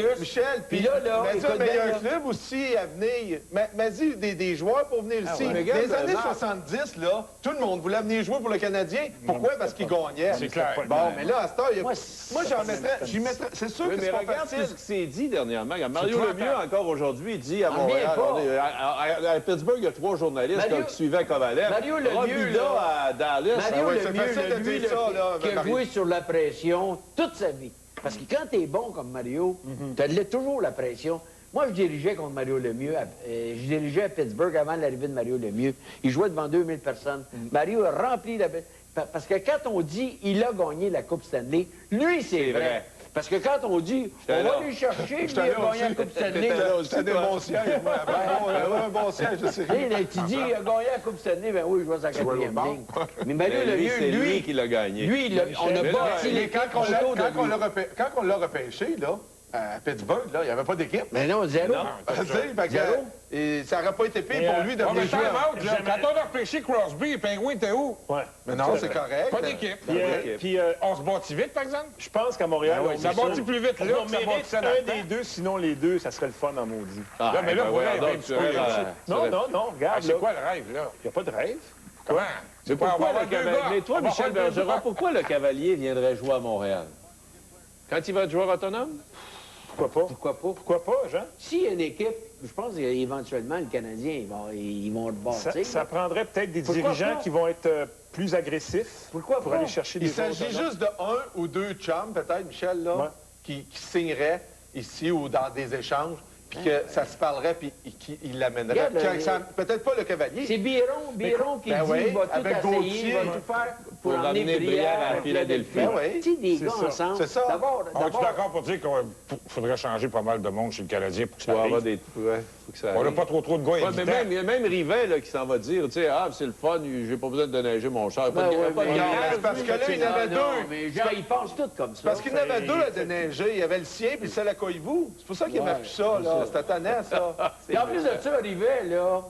plus. Michel, Puis là, mais écoute il y a bien, un club aussi à venir. Mais dis des joueurs pour venir ici. ouais. Dans les années 70, là, tout le monde voulait venir jouer pour le Canadien. Pourquoi? Parce qu'ils gagnaient. C'est clair. Bon, mais là, à cette heure, Moi, j'y mettrais... C'est sûr Oui, que mais c'est pas regarde facile. ce qui s'est dit dernièrement. Mario toi, Lemieux, encore aujourd'hui, il dit à On revient Montréal, pas. à Pittsburgh, il y a 3 journalistes Mario- qui suivaient Kovalev. Mario Lemieux, Robida là. à Dallas. Mario ouais, c'est Lemieux, facile de lui, dire ça, là, qui a Mario. joué sur la pression toute sa vie. Parce que quand t'es bon comme Mario, t'as toujours la pression. Moi, je dirigeais contre Mario Lemieux. Je dirigeais à Pittsburgh avant l'arrivée de Mario Lemieux. Il jouait devant 2000 personnes. Mario a rempli la... Parce que quand on dit il a gagné la Coupe Stanley, lui, c'est vrai. Parce que quand on dit on va aller chercher, lui, il a gagné la Coupe Stanley. C'était un bon siège. Moi, un bon siège, je sais. Tu dis, il a gagné la Coupe Stanley, ben oui, je vois sa quatrième ligne. Mais Mario Mais lui, Lemieux, c'est lui lui, qui l'a gagné. lui, on a bâti Mais l'équipe quand autour de lui. on l'a repêché, là, à Pittsburgh, là, il n'y avait pas d'équipe. Mais non, zéro. Zéro. Et ça n'aurait pas été pire pour lui de Oh, mais venir time jouer. out, là. Quand on a repêché Crosby, les Pingouins étaient où? Ouais. Mais non, c'est correct. Pas d'équipe. Puis, On se bâtit vite, par exemple? je pense qu'à Montréal, on Ça bâtit plus vite là on que ça mérite bâtissait dans un le temps. des deux, sinon les deux, ça serait le fun en maudit. Ah, Là, mais là, ben voilà, voyons donc, un petit tu peu, rêves là. à- Non, non, non, Ah, regarde, c'est là. quoi le rêve, là? Il n'y a pas de rêve. Comment? C'est pas Pourquoi avoir le deux Cavalier... gars. Mais toi, On va Michel avoir deux Bergeron, gars. pourquoi le Cavalier viendrait jouer à Montréal? Quand il va être joueur autonome? Pourquoi pas? Pourquoi pas? Pourquoi pas, Jean? S'il y a une équipe, je pense qu'éventuellement, le Canadien, ils vont le bâtir. Ça prendrait peut-être des Pourquoi dirigeants pas? qui vont être plus agressifs Pourquoi pour pas? aller chercher des Il s'agit joueurs autonomes. juste de un ou deux chums, peut-être, Michel, là, Ouais. qui signeraient ici ou dans des échanges, puis que ça se parlerait, puis qu'il l'amènerait. Regarde, Peut-être pas le Cavalier. C'est Biron qui Ben dit oui, qu'il va tout avec essayer, Gauthier. il va tout faire pour Pour emmener emmener Brière à Philadelphie. Ben oui. Tu sais, des C'est gars ça. ensemble. C'est ça. D'abord, On est d'accord pour dire qu'il faudrait changer pas mal de monde chez le Canadien pour que ça Pour avoir arrive. des... Ouais, faut que ça On n'a arrive. pas trop de gars Ouais, mais évidents. même, il y a même Rivet là, qui s'en va dire, tu sais, ah, c'est le fun, j'ai pas besoin de neiger mon char. Pas de, Ben ouais, pas de mais- garage. C'est parce que là, il y en avait deux. mais genre, ils pensent tous comme ça. Parce qu'il y en avait deux à déneiger. Il y avait le sien puis celle à Coyvou. C'est pour ça qu'il n'aimait plus ça, là. C'était tannant, ça. Et en plus de ça, Rivet, là,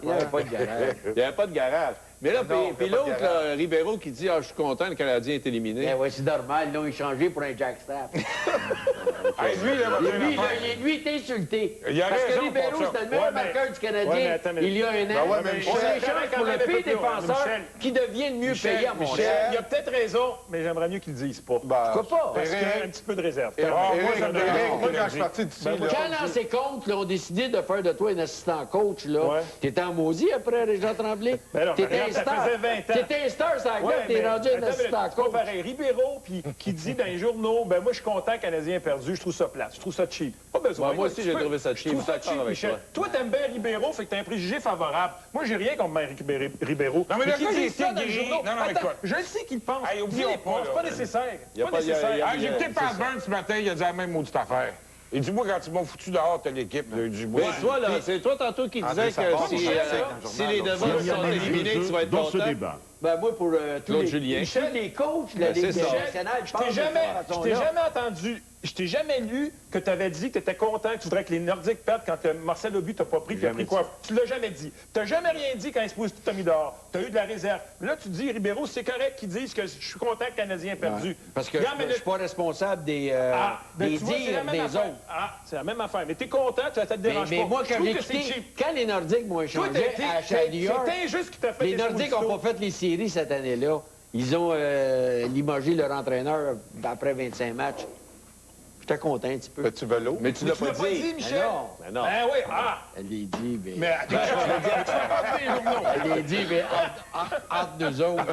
il n'y avait pas de garage. Il n'y avait pas de garage. Mais là, Non, puis il y a pas de l'autre, là, Ribeiro, qui dit, ah, je suis content, le Canadien est éliminé. Ben ouais, c'est normal, ils l'ont échangé pour un Jack Staff. Hey, lui, là, va Lui, dire là, l'affaire. lui, il est insulté. Il a Parce que raison Ribeiro, pour ça. c'était le meilleur Ouais, mais- marqueur du Ouais, Canadien mais attends, mais- il y a un an. Ben ouais, mais On Michel- l'échange pour le pire défenseur Michel- qui devient le mieux payé à Montréal. Michel- Il a peut-être raison, mais j'aimerais mieux qu'ils le disent pas. Ben, Pourquoi pas? Parce qu'il y a un Eric, petit peu de réserve. moi, Eric, ça me Eric, dérange moi, pas, quand je suis parti d'ici, là, Quand dans ses comptes, là, ont décidé de faire de toi un assistant coach, là, Ouais. t'étais en maudit après Régent Tremblay. Ben non, mais T'étais un regarde, ça star. faisait 20 ans. T'étais un star, ça Ouais, t'es mais- rendu un attends, assistant mais c'est pas coach. pareil. Ribeiro, puis qui dit dans les journaux, ben moi, je suis content que le Canadien ait perdu, je trouve ça plate, je trouve ça cheap. Pas besoin. Ouais, moi aussi, j'ai trouvé ça Je cheap. trouve ça D'accord cheap, avec Michel. toi. Toi, t'aimes bien Ribeiro, fait que t'as un préjugé favorable. Moi, j'ai rien contre Ribeiro. Non, mais le qui gars, dit il est ça dans les gris. journaux? Non, non, mais Attends, écoute. je le sais qu'il pense. Hey, oublions Dis-les pas, c'est pas là. nécessaire. Y a Pas pas- y a- nécessaire. y a- Ah, j'ai écouté c'est Pat ça. Burns ce matin, il a dit la même maudite affaire. Il dit, moi, quand ils m'ont foutu dehors, t'as l'équipe. Il dit, moi, Mais toi, là, c'est toi tantôt qui disais André Savard, que si, Michel, si les Devils sont éliminés, tu vas être dans ce content. débat. Ben moi, pour tous Claude les... Julien. Michel, les coachs de la Ben, Ligue c'est ça. nationale, Je t'ai jamais entendu, je t'ai jamais lu que tu avais dit que tu étais content, que tu voudrais que les Nordiques perdent quand Marcel Aubu t'a pas pris, puis il a pris quoi? Tu l'as jamais dit. Tu n'as jamais rien dit quand il se pose tout mis dehors. Tu as eu de la réserve. Là, tu dis, Ribeiro, c'est correct qu'ils disent que je suis content que le Canadien ait perdu. Parce que Regarde, je ne suis pas responsable des ben, tu vois, c'est la dires même des affaire. autres. Ah, c'est la même affaire. Mais t'es content, ça te dérange Mais pas. moi, Je quand trouve j'ai que c'est écouté, cheap. quand les Nordiques m'ont Toi, échangé à Chalior, c'est injuste qui t'a fait les Nordiques n'ont pas fait les séries cette année-là. Ils ont limogé leur entraîneur après 25 matchs. J'étais content un petit peu. tu veux l'eau? Mais tu Tu l'as l'as pas pas dit. dit, Michel? non. Ben non. Ben oui, ah! Elle l'a dit, mais... Mais tu vas pas dire les journaux. Elle l'a dit, mais entre nous autres.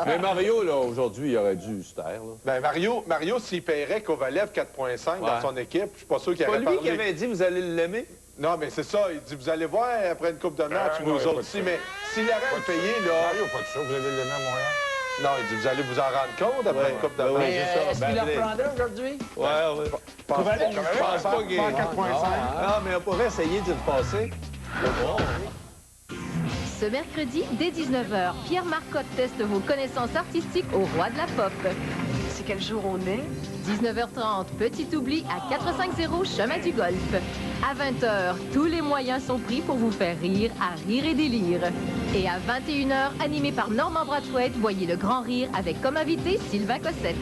Mais Mario, là, aujourd'hui, il aurait dû se taire. là. Ben Mario s'il paierait Kovalev 4.5 dans Ouais. son équipe, je suis pas sûr qu'il C'est pas aurait lui parlé. qui avait dit, vous allez l'aimer? Non, mais c'est ça. Il dit, vous allez voir après une coupe de match, non, nous il y a pas autres de aussi. ça. Mais s'il aurait à le payer, là... Mario, pas de ça, vous allez l'aimer à Montréal. Non, il dit, vous allez vous en rendre compte après une coupe de Ben oui, match. Mais c'est ça. est-ce Ben, qu'il la allez. reprendrait aujourd'hui? Ouais, ouais. Kovalev? Je pense pas qu'il... Pas à 4.5. Ah, mais on pourrait essayer de le passer. Ce mercredi, dès 19h, Pierre Marcotte teste vos connaissances artistiques au roi de la pop. C'est quel jour on est? 19h30, Petit Oubli à 450 Chemin du Golfe. À 20h, tous les moyens sont pris pour vous faire rire à Rire et Délire. Et à 21h, animé par Normand Brathwaite, voyez le grand rire avec comme invité Sylvain Cossette.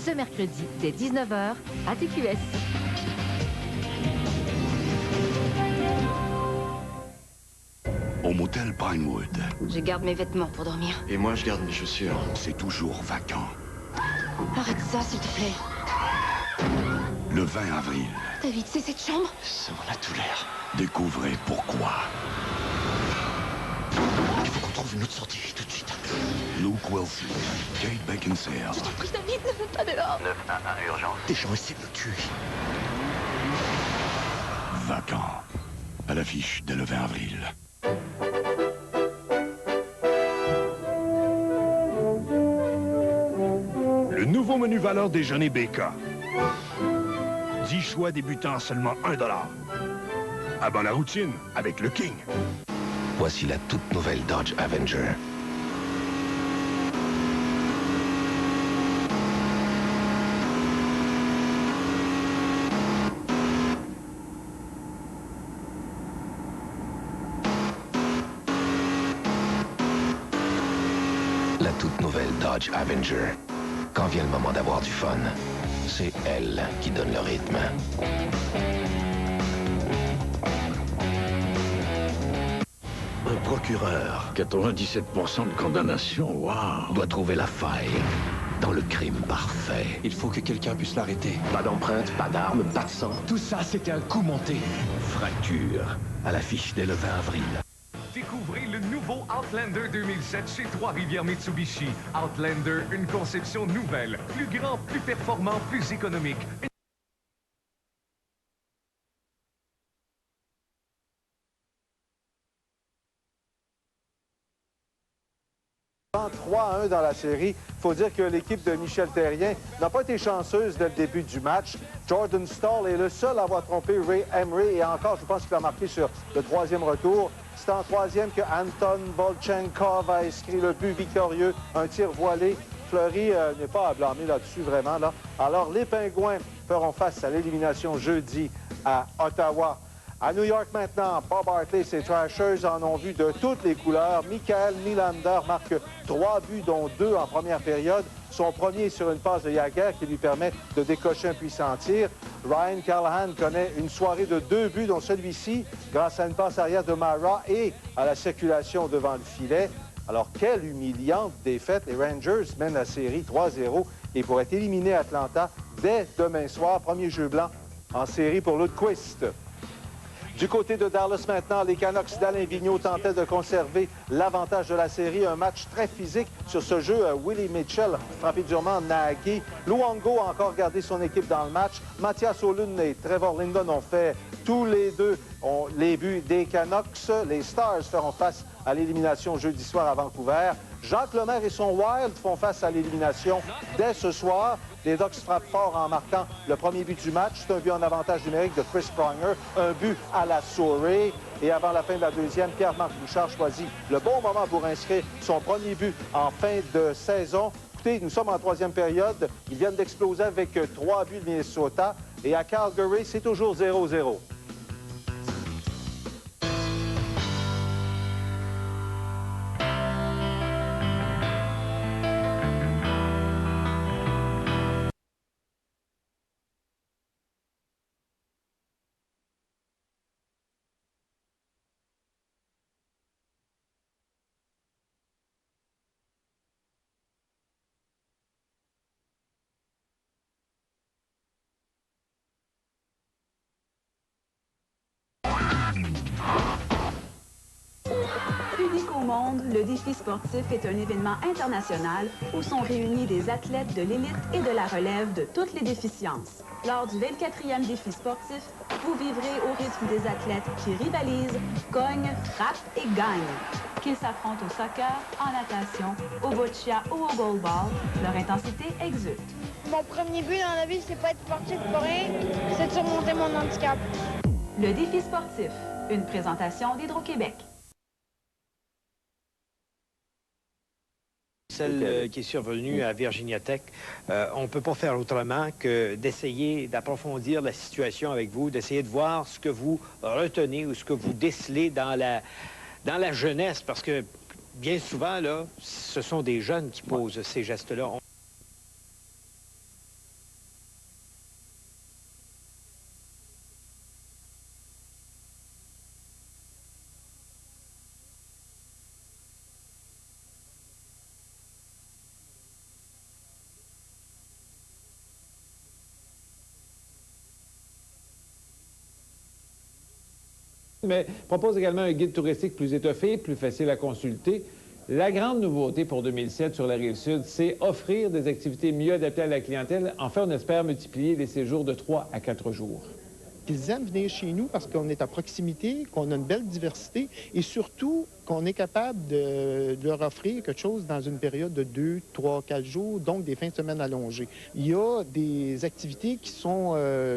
ce mercredi dès 19h à TQS. Au motel Pinewood, Je garde mes vêtements pour dormir. Et moi, je garde mes chaussures. c'est toujours vacant. Arrête ça, s'il te plaît. Le 20 avril, David, c'est cette chambre? Ça en a tout l'air. découvrez pourquoi. Il faut qu'on trouve une autre sortie tout de suite. Luke Wilson, Kate Beckinsale, Je t'en prie, David, ne va pas dehors. 911 urgence. Des gens essaient de le tuer. vacant. À l'affiche dès le 20 avril. Le nouveau menu valeur déjeuner BK. 10 choix débutant à seulement $1. Avant la routine, avec le King. Voici la toute nouvelle Dodge Avenger. La toute nouvelle Dodge Avenger. Quand vient le moment d'avoir du fun, c'est elle qui donne le rythme. Un procureur, 97% de condamnation, waouh! Doit trouver la faille dans le crime parfait. Il faut que quelqu'un puisse l'arrêter. Pas d'empreinte, pas d'armes, pas de sang. Tout ça, c'était un coup monté. Fracture. À l'affiche dès le 20 avril. Découvrez le nouveau Outlander 2007 chez Trois-Rivières Mitsubishi. Outlander, une conception nouvelle. Plus grand, plus performant, plus économique. 3-1 dans la série. Il faut dire que l'équipe de Michel Therrien n'a pas été chanceuse dès le début du match. Jordan Staal est le seul à avoir trompé Ray Emery et encore, je pense qu'il a marqué sur le troisième retour. C'est en troisième que Anton Volchenkov a inscrit le but victorieux, un tir voilé. Fleury n'est pas à blâmer là-dessus vraiment. Là. Alors, les Pingouins feront face à l'élimination jeudi à Ottawa. À New York maintenant, Bob Hartley et ses Trashers en ont vu de toutes les couleurs. Michael Nylander marque 3 buts, dont 2 en première période. Son premier sur une passe de Jagger qui lui permet de décocher un puissant tir. Ryan Callahan connaît une soirée de 2 buts, dont celui-ci, grâce à une passe arrière de Mara et à la circulation devant le filet. Alors, quelle humiliante défaite. Les Rangers mènent la série 3-0 et pourraient éliminer Atlanta dès demain soir. Premier jeu blanc en série pour Lundqvist. Du côté de Dallas maintenant, les Canucks d'Alain Vigneault tentaient de conserver l'avantage de la série. Un match très physique sur ce jeu. Willie Mitchell frappé durement Nagy. Luongo a encore gardé son équipe dans le match. Mathias Ohlund et Trevor Linden ont fait tous les deux les buts des Canucks. Les Stars feront face à l'élimination jeudi soir à Vancouver. Jacques Lemaire et son Wild font face à l'élimination dès ce soir. Les Ducks frappent fort en marquant le premier but du match. C'est un but en avantage numérique de Chris Pronger, un but à la Souris. Et avant la fin de la deuxième, Pierre-Marc Bouchard choisit le bon moment pour inscrire son premier but en fin de saison. Écoutez, nous sommes en troisième période. Ils viennent d'exploser avec 3 buts de Minnesota. Et à Calgary, c'est toujours 0-0. Unique au monde, le défi sportif est un événement international où sont réunis des athlètes de l'élite et de la relève de toutes les déficiences. Lors du 24e défi sportif, vous vivrez au rythme des athlètes qui rivalisent, cognent, frappent et gagnent. Qu'ils s'affrontent au soccer, en natation, au boccia ou au goalball, leur intensité exulte. Mon premier but dans la vie, c'est pas être sportif pour rien, c'est de surmonter mon handicap. Le défi sportif, une présentation d'Hydro-Québec. Celle qui est survenue à Virginia Tech, on ne peut pas faire autrement que d'essayer d'approfondir la situation avec vous, d'essayer de voir ce que vous retenez ou ce que vous décelez dans la jeunesse, parce que bien souvent, là, ce sont des jeunes qui posent ces gestes-là. Mais propose également un guide touristique plus étoffé, plus facile à consulter. La grande nouveauté pour 2007 sur la Rive-Sud, c'est offrir des activités mieux adaptées à la clientèle. Enfin, on espère multiplier les séjours de 3 à 4 jours. Ils aiment venir chez nous parce qu'on est à proximité, qu'on a une belle diversité et surtout qu'on est capable de leur offrir quelque chose dans une période de 2, 3, 4 jours, donc des fins de semaine allongées. Il y a des activités qui sont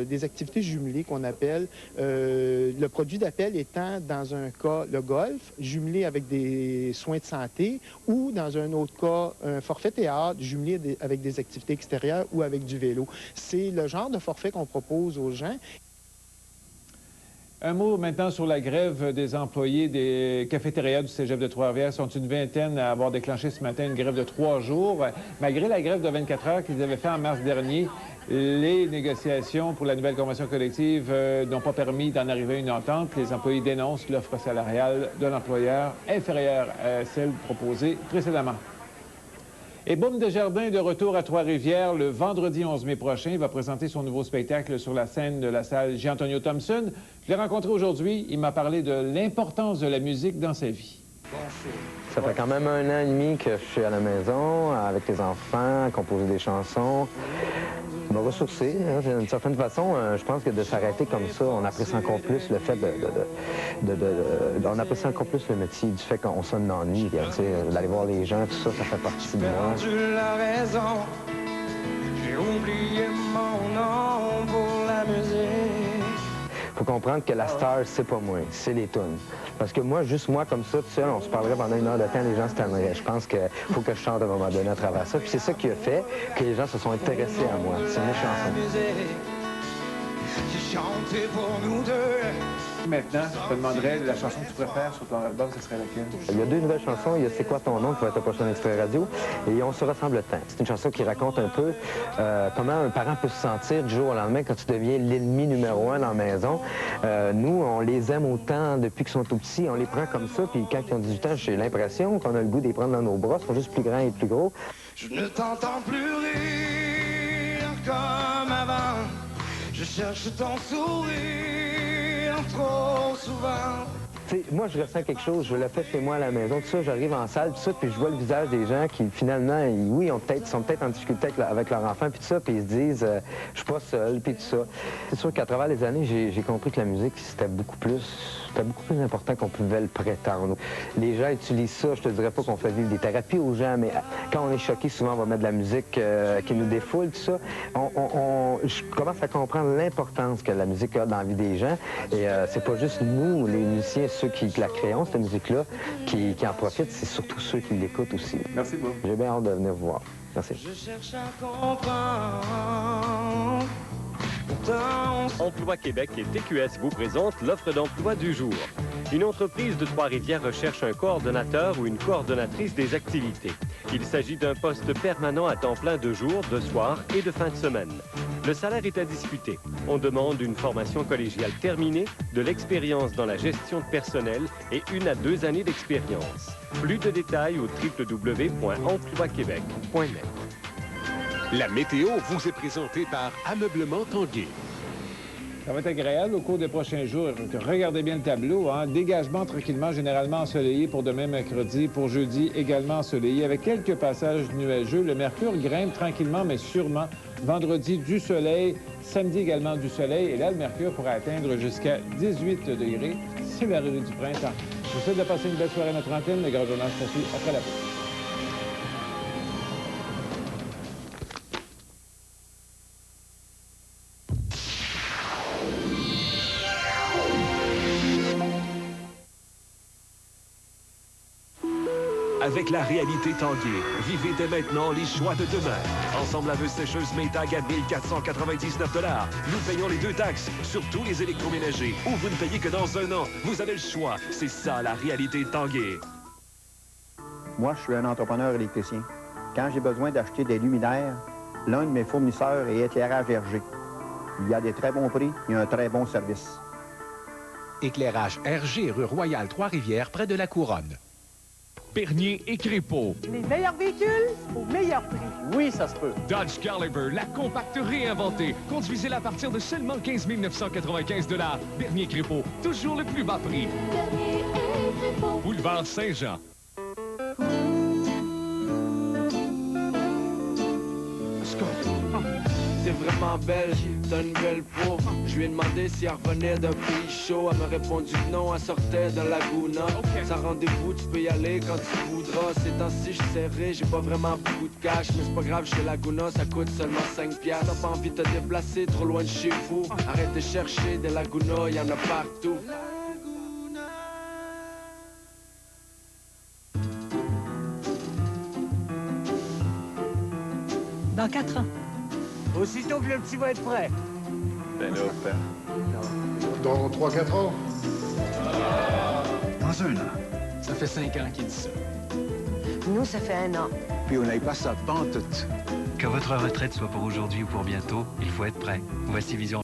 des activités jumelées qu'on appelle. Le produit d'appel étant, dans un cas, le golf, jumelé avec des soins de santé ou, dans un autre cas, un forfait théâtre, jumelé avec des activités extérieures ou avec du vélo. C'est le genre de forfait qu'on propose aux gens. Un mot maintenant sur la grève des employés des cafétérias du Cégep de Trois-Rivières. Ils sont une vingtaine à avoir déclenché ce matin une grève de 3 jours. Malgré la grève de 24 heures qu'ils avaient fait en mars dernier, les négociations pour la nouvelle convention collective n'ont pas permis d'en arriver à une entente. Les employés dénoncent l'offre salariale de l'employeur inférieure à celle proposée précédemment. Et Boum Desjardins est de retour à Trois-Rivières le vendredi 11 mai prochain. Il va présenter son nouveau spectacle sur la scène de la salle J-Antonio Thompson. Je l'ai rencontré aujourd'hui. Il m'a parlé de l'importance de la musique dans sa vie. Ça fait quand même 1 an et demi que je suis à la maison, avec les enfants, à composer des chansons. Je me ressourcer, hein, d'une certaine façon. Je pense que de s'arrêter comme ça, on apprécie encore plus le fait on apprécie encore plus le métier du fait qu'on sonne d'ennui. D'aller voir les gens, tout ça, ça fait partie de moi. Tu l'as raison, j'ai oublié mon nom pour la musique. Faut comprendre que la star, c'est pas moi, c'est les tunes. Parce que moi, juste moi, comme ça, tout seul, on se parlerait pendant 1 heure de temps, les gens se tanneraient. Je pense qu'il faut que je chante à un moment donné à travers ça. Puis c'est ça qui a fait que les gens se sont intéressés à moi. C'est mes chansons. J'ai chanté pour nous deux. Maintenant, je te demanderais la chanson que tu préfères sur ton album, ce serait laquelle? Il y a 2 nouvelles chansons. Il y a C'est quoi ton nom, qui va être le prochain extrait radio, et On se ressemble tant. C'est une chanson qui raconte un peu comment un parent peut se sentir du jour au lendemain quand tu deviens l'ennemi numéro 1 dans la maison. Nous, on les aime autant depuis qu'ils sont tout petits. On les prend comme ça, puis quand ils ont 18 ans, j'ai l'impression qu'on a le goût de les prendre dans nos bras. Ils sont juste plus grands et plus gros. Je ne t'entends plus rire comme avant. Je cherche ton sourire trop souvent. T'sais, moi, je ressens quelque chose, je le fais chez moi à la maison, tout ça, j'arrive en salle, tout ça, puis je vois le visage des gens qui, finalement, oui, sont peut-être en difficulté avec leur enfant, puis tout ça, puis ils se disent, je suis pas seul, puis tout ça. C'est sûr qu'à travers les années, j'ai compris que la musique, c'était beaucoup plus important qu'on pouvait le prétendre. Les gens utilisent ça, je te dirais pas qu'on fait vivre des thérapies aux gens, mais quand on est choqué, souvent, on va mettre de la musique qui nous défoule, tout ça. Je commence à comprendre l'importance que la musique a dans la vie des gens, et c'est pas juste nous, les musiciens, ceux qui la créons, cette musique-là, qui en profitent, c'est surtout ceux qui l'écoutent aussi. Merci beaucoup. J'ai bien hâte de venir vous voir. Merci. Je cherche à comprendre. Emploi Québec et TQS vous présentent l'offre d'emploi du jour. Une entreprise de Trois-Rivières recherche un coordonnateur ou une coordonnatrice des activités. Il s'agit d'un poste permanent à temps plein de jour, de soir et de fin de semaine. Le salaire est à discuter. On demande une formation collégiale terminée, de l'expérience dans la gestion de personnel et 1 à 2 années d'expérience. Plus de détails au www.emploiquebec.net. La météo vous est présentée par Ameublement Tanguay. Ça va être agréable au cours des prochains jours. Regardez bien le tableau. Hein? Dégagement tranquillement, généralement ensoleillé pour demain mercredi. Pour jeudi, également ensoleillé avec quelques passages nuageux. Le mercure grimpe tranquillement, mais sûrement. Vendredi, du soleil. Samedi, également du soleil. Et là, le mercure pourra atteindre jusqu'à 18 degrés. C'est l'arrivée du printemps. Je vous souhaite de passer une belle soirée à notre antenne. Le grand journal se poursuit après la pause. Avec la réalité Tanguay, vivez dès maintenant les choix de demain. Ensemble laveuse sécheuse Maytag à 1499 $. Nous payons les 2 taxes sur tous les électroménagers. Ou vous ne payez que dans 1 an. Vous avez le choix. C'est ça la réalité Tanguay. Moi, je suis un entrepreneur électricien. Quand j'ai besoin d'acheter des luminaires, l'un de mes fournisseurs est Éclairage RG. Il y a des très bons prix et un très bon service. Éclairage RG, rue Royale, Trois-Rivières, près de la Couronne. Bernier et Crépeau. Les meilleurs véhicules au meilleur prix. Oui, ça se peut. Dodge Caliber, la compacte réinventée. Conduisez-la à partir de seulement 15 995 $. Bernier Crépeau, toujours le plus bas prix. Bernier et Crépeau. Boulevard Saint-Jean. T'es vraiment belle, t'as une belle peau. Je lui ai demandé si elle revenait d'un pays chaud. Elle m'a répondu que non, elle sortait de Laguna. Sans rendez-vous, tu peux y aller quand tu voudras. Ces temps-ci, je suis serré, j'ai pas vraiment beaucoup de cash. Mais c'est pas grave, chez Laguna, ça coûte seulement 5$. T'as pas envie de te déplacer trop loin de chez vous. Arrête de chercher des Laguna, y'en a partout. Dans 4 ans. Aussitôt que le petit va être prêt. Ben là, père. Dans 3-4 ans. Dans 1 an. Ça fait 5 ans qu'il dit ça. Nous, ça fait 1 an. Puis on n'aille pas ça pantoute. Que votre retraite soit pour aujourd'hui ou pour bientôt, il faut être prêt. Voici Vision.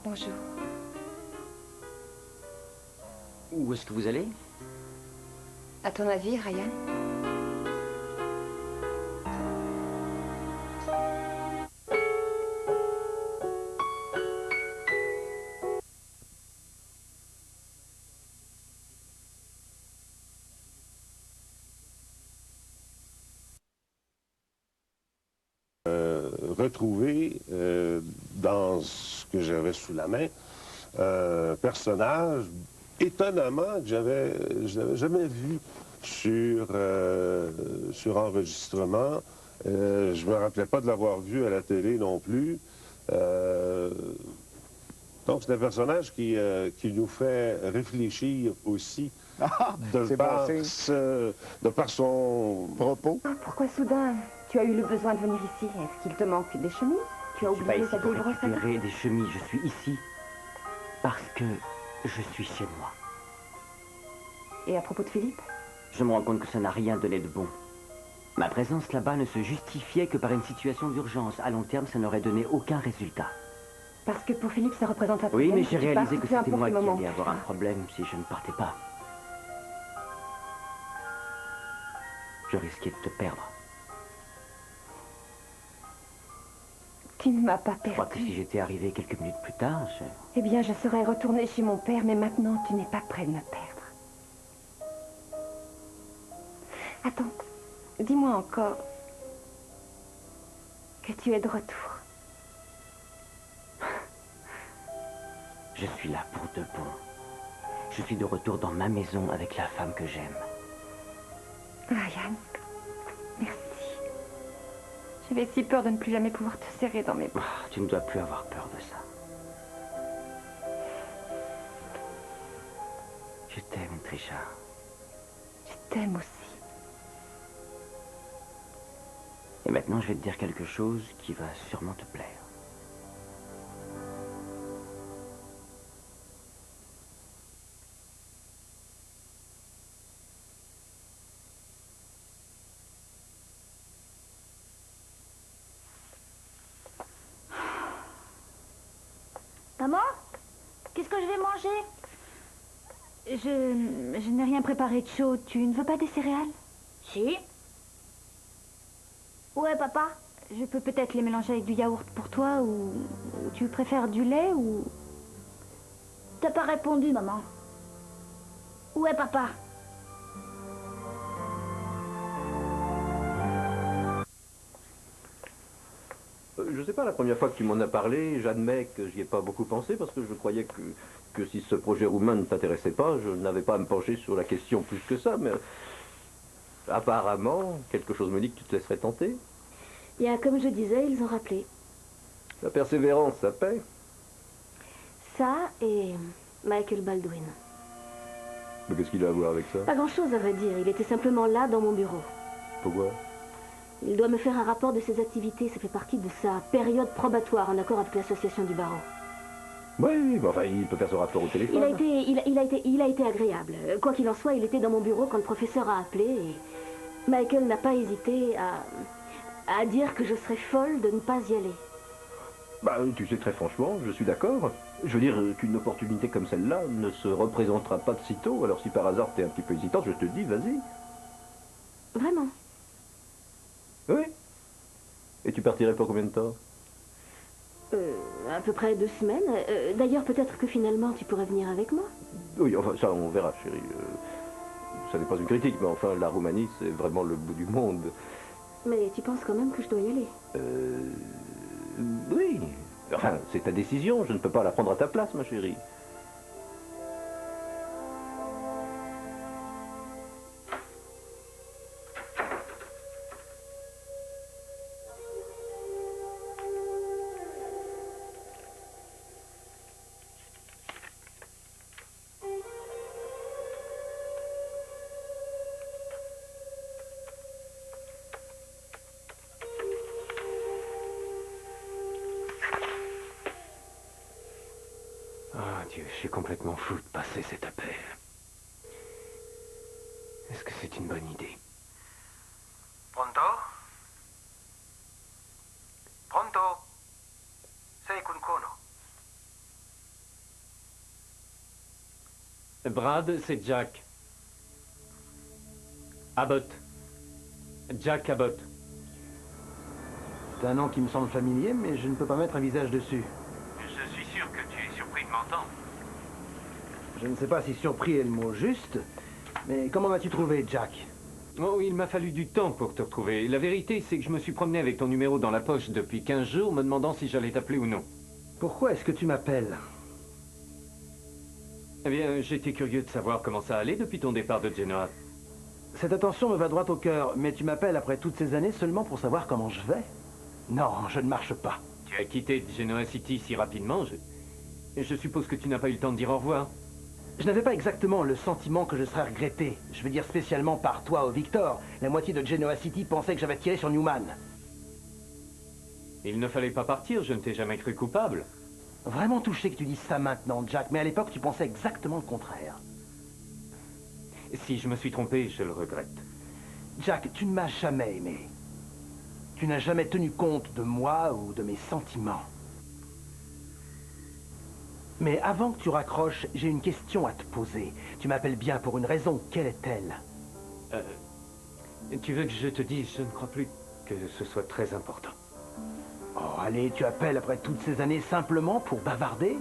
Bonjour. Où est-ce que vous allez? À ton avis, Ryan? Retrouver dans ce que j'avais sous la main un personnage étonnamment que j'avais jamais vu sur enregistrement. Je me rappelais pas de l'avoir vu à la télé non plus. Donc c'est un personnage qui nous fait réfléchir aussi de par son propos. Pourquoi soudain tu as eu le besoin de venir ici? Est-ce qu'il te manque des chemises? Tu as oublié ta vieille brosse à dents? Je suis pas ici pour récupérer des chemises. Je suis ici parce que je suis chez moi. Et à propos de Philippe? Je me rends compte que ça n'a rien donné de bon. Ma présence là-bas ne se justifiait que par une situation d'urgence. À long terme, ça n'aurait donné aucun résultat. Parce que pour Philippe, ça représente un Oui, problème. mais j'ai réalisé que c'était moi qui moment. allais avoir un problème si je ne partais pas. Je risquais de te perdre. Tu ne m'as pas Je crois que perdu. si j'étais arrivé quelques minutes plus tard, Eh bien, je serais retournée chez mon père, mais maintenant, tu n'es pas prêt de me perdre. Attends, dis-moi encore que tu es de retour. Je suis là pour de bon. Je suis de retour dans ma maison avec la femme que j'aime. Ryan, merci. J'avais si peur de ne plus jamais pouvoir te serrer dans mes bras. Tu ne dois plus avoir peur de ça. Je t'aime, Trisha. Je t'aime aussi. Et maintenant, je vais te dire quelque chose qui va sûrement te plaire. Maman, qu'est-ce que je vais manger? Je n'ai rien préparé de chaud. Tu ne veux pas des céréales? Si. Où est papa? Je peux peut-être les mélanger avec du yaourt pour toi, ou tu préfères du lait, ou... T'as pas répondu, maman. Où est papa? Je sais pas, la première fois que tu m'en as parlé, j'admets que j'y ai pas beaucoup pensé parce que je croyais que si ce projet roumain ne t'intéressait pas, je n'avais pas à me pencher sur la question plus que ça, mais apparemment, quelque chose me dit que tu te laisserais tenter. Il y a, comme je disais, ils ont rappelé. La persévérance, ça paie. Ça et Michael Baldwin. Mais qu'est-ce qu'il a à voir avec ça? Pas grand-chose, à vrai dire. Il était simplement là, dans mon bureau. Pourquoi? Il doit me faire un rapport de ses activités. Ça fait partie de sa période probatoire, en accord avec l'association du barreau. Oui, mais enfin, il peut faire ce rapport au téléphone. Il a été agréable. Quoi qu'il en soit, il était dans mon bureau quand le professeur a appelé et Michael n'a pas hésité à dire que je serais folle de ne pas y aller. Bah, tu sais, très franchement, je suis d'accord. Je veux dire qu'une opportunité comme celle-là ne se représentera pas de sitôt. Alors si par hasard t'es un petit peu hésitante, je te dis, vas-y. Vraiment? Oui. Et tu partirais pour combien de temps? À peu près 2 semaines. D'ailleurs, peut-être que finalement, tu pourrais venir avec moi. Oui, enfin, ça, on verra, chérie. Ça n'est pas une critique, mais enfin, la Roumanie, c'est vraiment le bout du monde. Mais tu penses quand même que je dois y aller? Oui. Enfin, c'est ta décision, je ne peux pas la prendre à ta place, ma chérie. Oh Dieu, je suis complètement fou de passer cet appel. Est-ce que c'est une bonne idée? Pronto? Pronto? Sei qualcuno? Brad, c'est Jack. Abbott. Jack Abbott. C'est un nom qui me semble familier, mais je ne peux pas mettre un visage dessus. Je suis sûr que tu es surpris de m'entendre. Je ne sais pas si surpris est le mot juste, mais comment m'as-tu trouvé, Jack? Oh, il m'a fallu du temps pour te retrouver. La vérité, c'est que je me suis promené avec ton numéro dans la poche depuis 15 jours, me demandant si j'allais t'appeler ou non. Pourquoi est-ce que tu m'appelles? Eh bien, j'étais curieux de savoir comment ça allait depuis ton départ de Genoa. Cette attention me va droit au cœur, mais tu m'appelles après toutes ces années seulement pour savoir comment je vais? Non, je ne marche pas. Tu as quitté Genoa City si rapidement, je suppose que tu n'as pas eu le temps de dire au revoir. Je n'avais pas exactement le sentiment que je serais regretté. Je veux dire spécialement par toi ou Victor. La moitié de Genoa City pensait que j'avais tiré sur Newman. Il ne fallait pas partir, je ne t'ai jamais cru coupable. Vraiment touché que tu dises ça maintenant, Jack, mais à l'époque, tu pensais exactement le contraire. Si je me suis trompé, je le regrette. Jack, tu ne m'as jamais aimé. Tu n'as jamais tenu compte de moi ou de mes sentiments. Mais avant que tu raccroches, j'ai une question à te poser. Tu m'appelles bien pour une raison. Quelle est-elle? Tu veux que je te dise, je ne crois plus que ce soit très important. Oh, allez, tu appelles après toutes ces années simplement pour bavarder?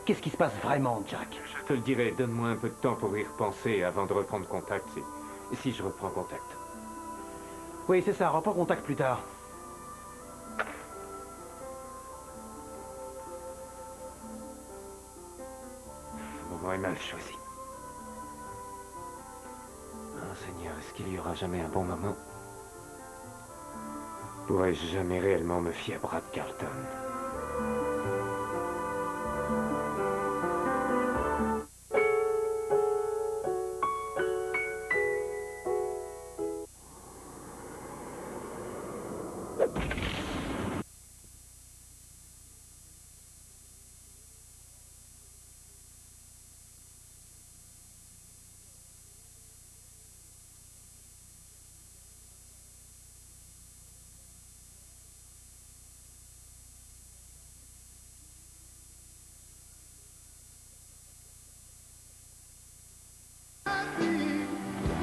Qu'est-ce qui se passe vraiment, Jack? Je te le dirai, donne-moi un peu de temps pour y repenser avant de reprendre contact, si je reprends contact. Oui, c'est ça, reprends contact plus tard. Le moment est mal choisi. Oh Seigneur, est-ce qu'il y aura jamais un bon moment? Pourrais-je jamais réellement me fier à Brad Carlton?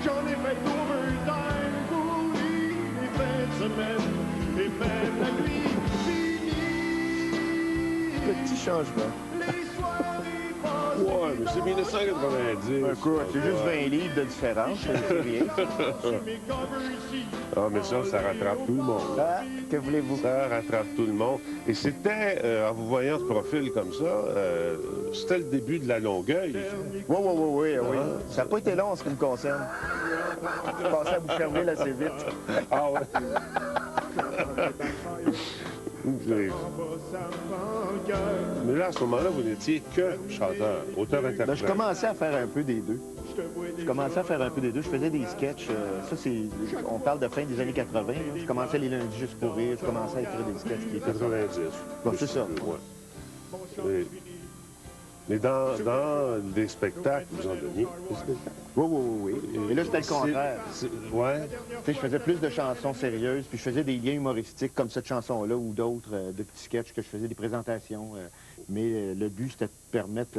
J'en ai fait overtime pour lui, les fins de semaine, et même la nuit finie. Petit changement. Les soirées passées. Ouais, mais c'est 1990. Écoute, c'est juste 20 livres de différence, c'est rien. Ah, mais ça rattrape tout le monde. Ah, que voulez-vous? Ça rattrape tout le monde. Et c'était, en vous voyant ce profil comme ça, c'était le début de la Longueuil. Oui. Ça n'a pas été long en ce qui me concerne. Je passais à Boucherville assez vite. Ah ouais? Mais là, à ce moment-là, vous n'étiez que chanteur, auteur-interprète. Ben, je commençais à faire un peu des deux. Je faisais des sketchs. Ça, c'est... On parle de fin des années 80. Là. Je commençais les lundis juste pour rire. Je commençais à écrire des sketchs qui étaient... 90. Bon, c'est ça. Ouais. Mais dans des spectacles, vous en donniez des spectacles? Oui. Et là, c'était le contraire. Ouais. Tu sais, je faisais plus de chansons sérieuses, puis je faisais des liens humoristiques comme cette chanson-là ou d'autres, de petits sketchs que je faisais des présentations. Mais le but, c'était de permettre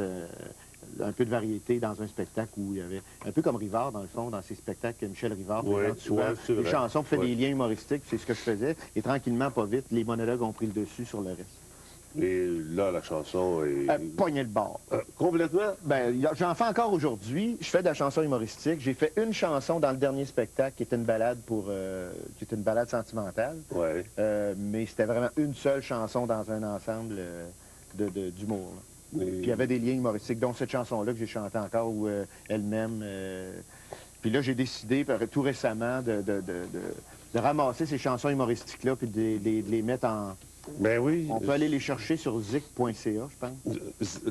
un peu de variété dans un spectacle où il y avait, un peu comme Rivard, dans le fond, dans ses spectacles, que Michel Rivard présente souvent des chansons, fait des liens humoristiques, c'est ce que je faisais. Et tranquillement, pas vite, les monologues ont pris le dessus sur le reste. Et là, la chanson est... Poignée de bord. Complètement? Ben, j'en fais encore aujourd'hui. Je fais de la chanson humoristique. J'ai fait une chanson dans le dernier spectacle qui était une balade qui était une balade sentimentale. Ouais. Mais c'était vraiment une seule chanson dans un ensemble d'humour. Puis il y avait des liens humoristiques, dont cette chanson-là que j'ai chantée encore, où elle-même... Puis là, j'ai décidé, tout récemment, de ramasser ces chansons humoristiques-là, puis de les mettre en... Ben oui. On peut aller les chercher sur zik.ca, je pense.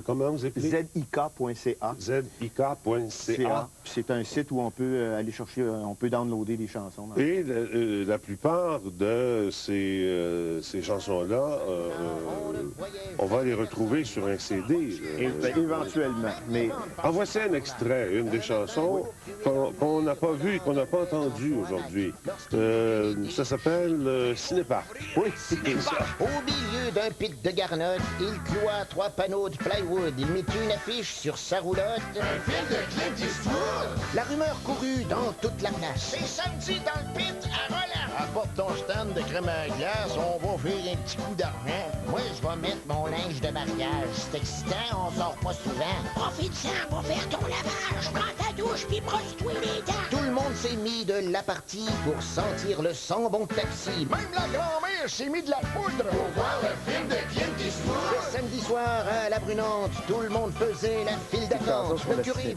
Comment vous appelez? zik.ca. zik.ca. C'est un site où on peut aller chercher, on peut downloader des chansons. Et la plupart de ces chansons-là, on va les retrouver sur un CD. Éventuellement. Mais... En voici un extrait, une des chansons qu'on n'a pas vue, qu'on n'a pas entendue aujourd'hui. Ça s'appelle Cinépark. Oui, c'est ça. Au milieu d'un pic de garnotte, il cloie 3 panneaux de plywood. Il met une affiche sur sa roulotte. Un film de Clint Eastwood. La rumeur courut dans toute la place. C'est samedi dans le pit à Roland. Apporte ton stand de crème à glace, on va faire un petit coup d'argent. Moi, je vais mettre mon linge de mariage. C'est excitant, on sort pas souvent. Profite-en pour faire ton lavage. Prends ta douche puis brosse-toi les dents. Tout le monde s'est mis de la partie pour sentir le sang bon taxi. Même la grand-mère s'est mis de la poudre. Pour voir le film de Clint Eastwood. Le samedi soir à la Brunante, tout le monde faisait la file d'attente. Le curé